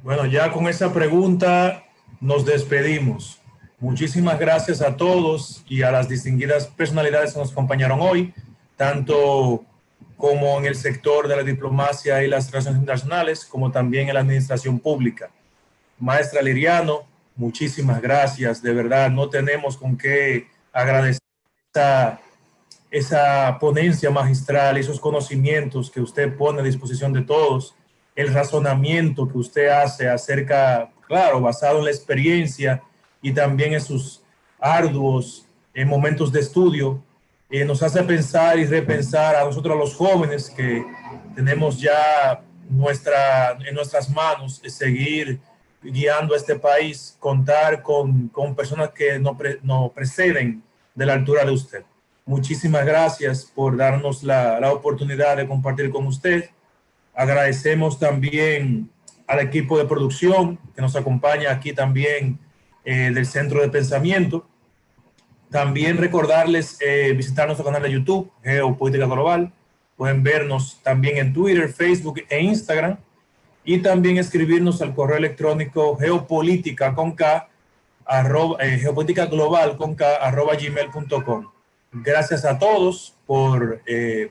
Bueno, ya con esa pregunta nos despedimos. Muchísimas gracias a todos y a las distinguidas personalidades que nos acompañaron hoy, tanto como en el sector de la diplomacia y las relaciones internacionales, como también en la administración pública. Maestra Liriano, muchísimas gracias. De verdad, no tenemos con qué agradecer esa ponencia magistral, esos conocimientos que usted pone a disposición de todos, el razonamiento que usted hace acerca, claro, basado en la experiencia y también en sus arduos momentos de estudio, nos hace pensar y repensar a nosotros, a los jóvenes, que tenemos ya en nuestras manos seguir guiando a este país, contar con personas que no preceden de la altura de usted. Muchísimas gracias por darnos la oportunidad de compartir con usted. Agradecemos también al equipo de producción que nos acompaña aquí también del Centro de Pensamiento. También recordarles visitar nuestro canal de YouTube, Geopolítica Global. Pueden vernos también en Twitter, Facebook e Instagram. Y también escribirnos al correo electrónico geopolíticaglobal@gmail.com. Gracias a todos por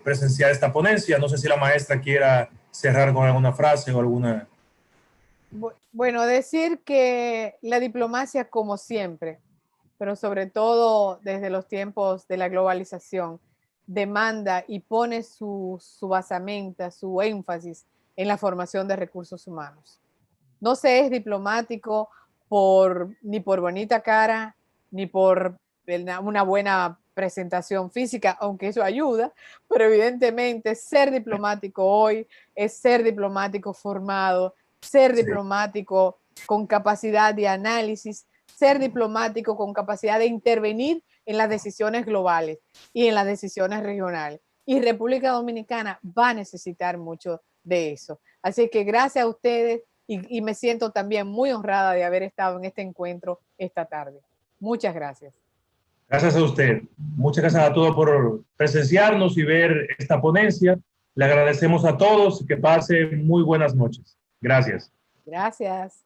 presenciar esta ponencia. No sé si la maestra quiera cerrar con alguna frase o alguna... Bueno, decir que la diplomacia, como siempre, pero sobre todo desde los tiempos de la globalización, demanda y pone su basamenta, su énfasis en la formación de recursos humanos. No se es diplomático ni por bonita cara, ni por una buena presentación física, aunque eso ayuda, pero evidentemente ser diplomático hoy es ser diplomático formado, ser diplomático con capacidad de análisis, ser diplomático con capacidad de intervenir en las decisiones globales y en las decisiones regionales. Y República Dominicana va a necesitar mucho de eso. Así que gracias a ustedes y me siento también muy honrada de haber estado en este encuentro esta tarde. Muchas gracias. Gracias a usted. Muchas gracias a todos por presenciarnos y ver esta ponencia. Le agradecemos a todos. Que pasen muy buenas noches. Gracias. Gracias.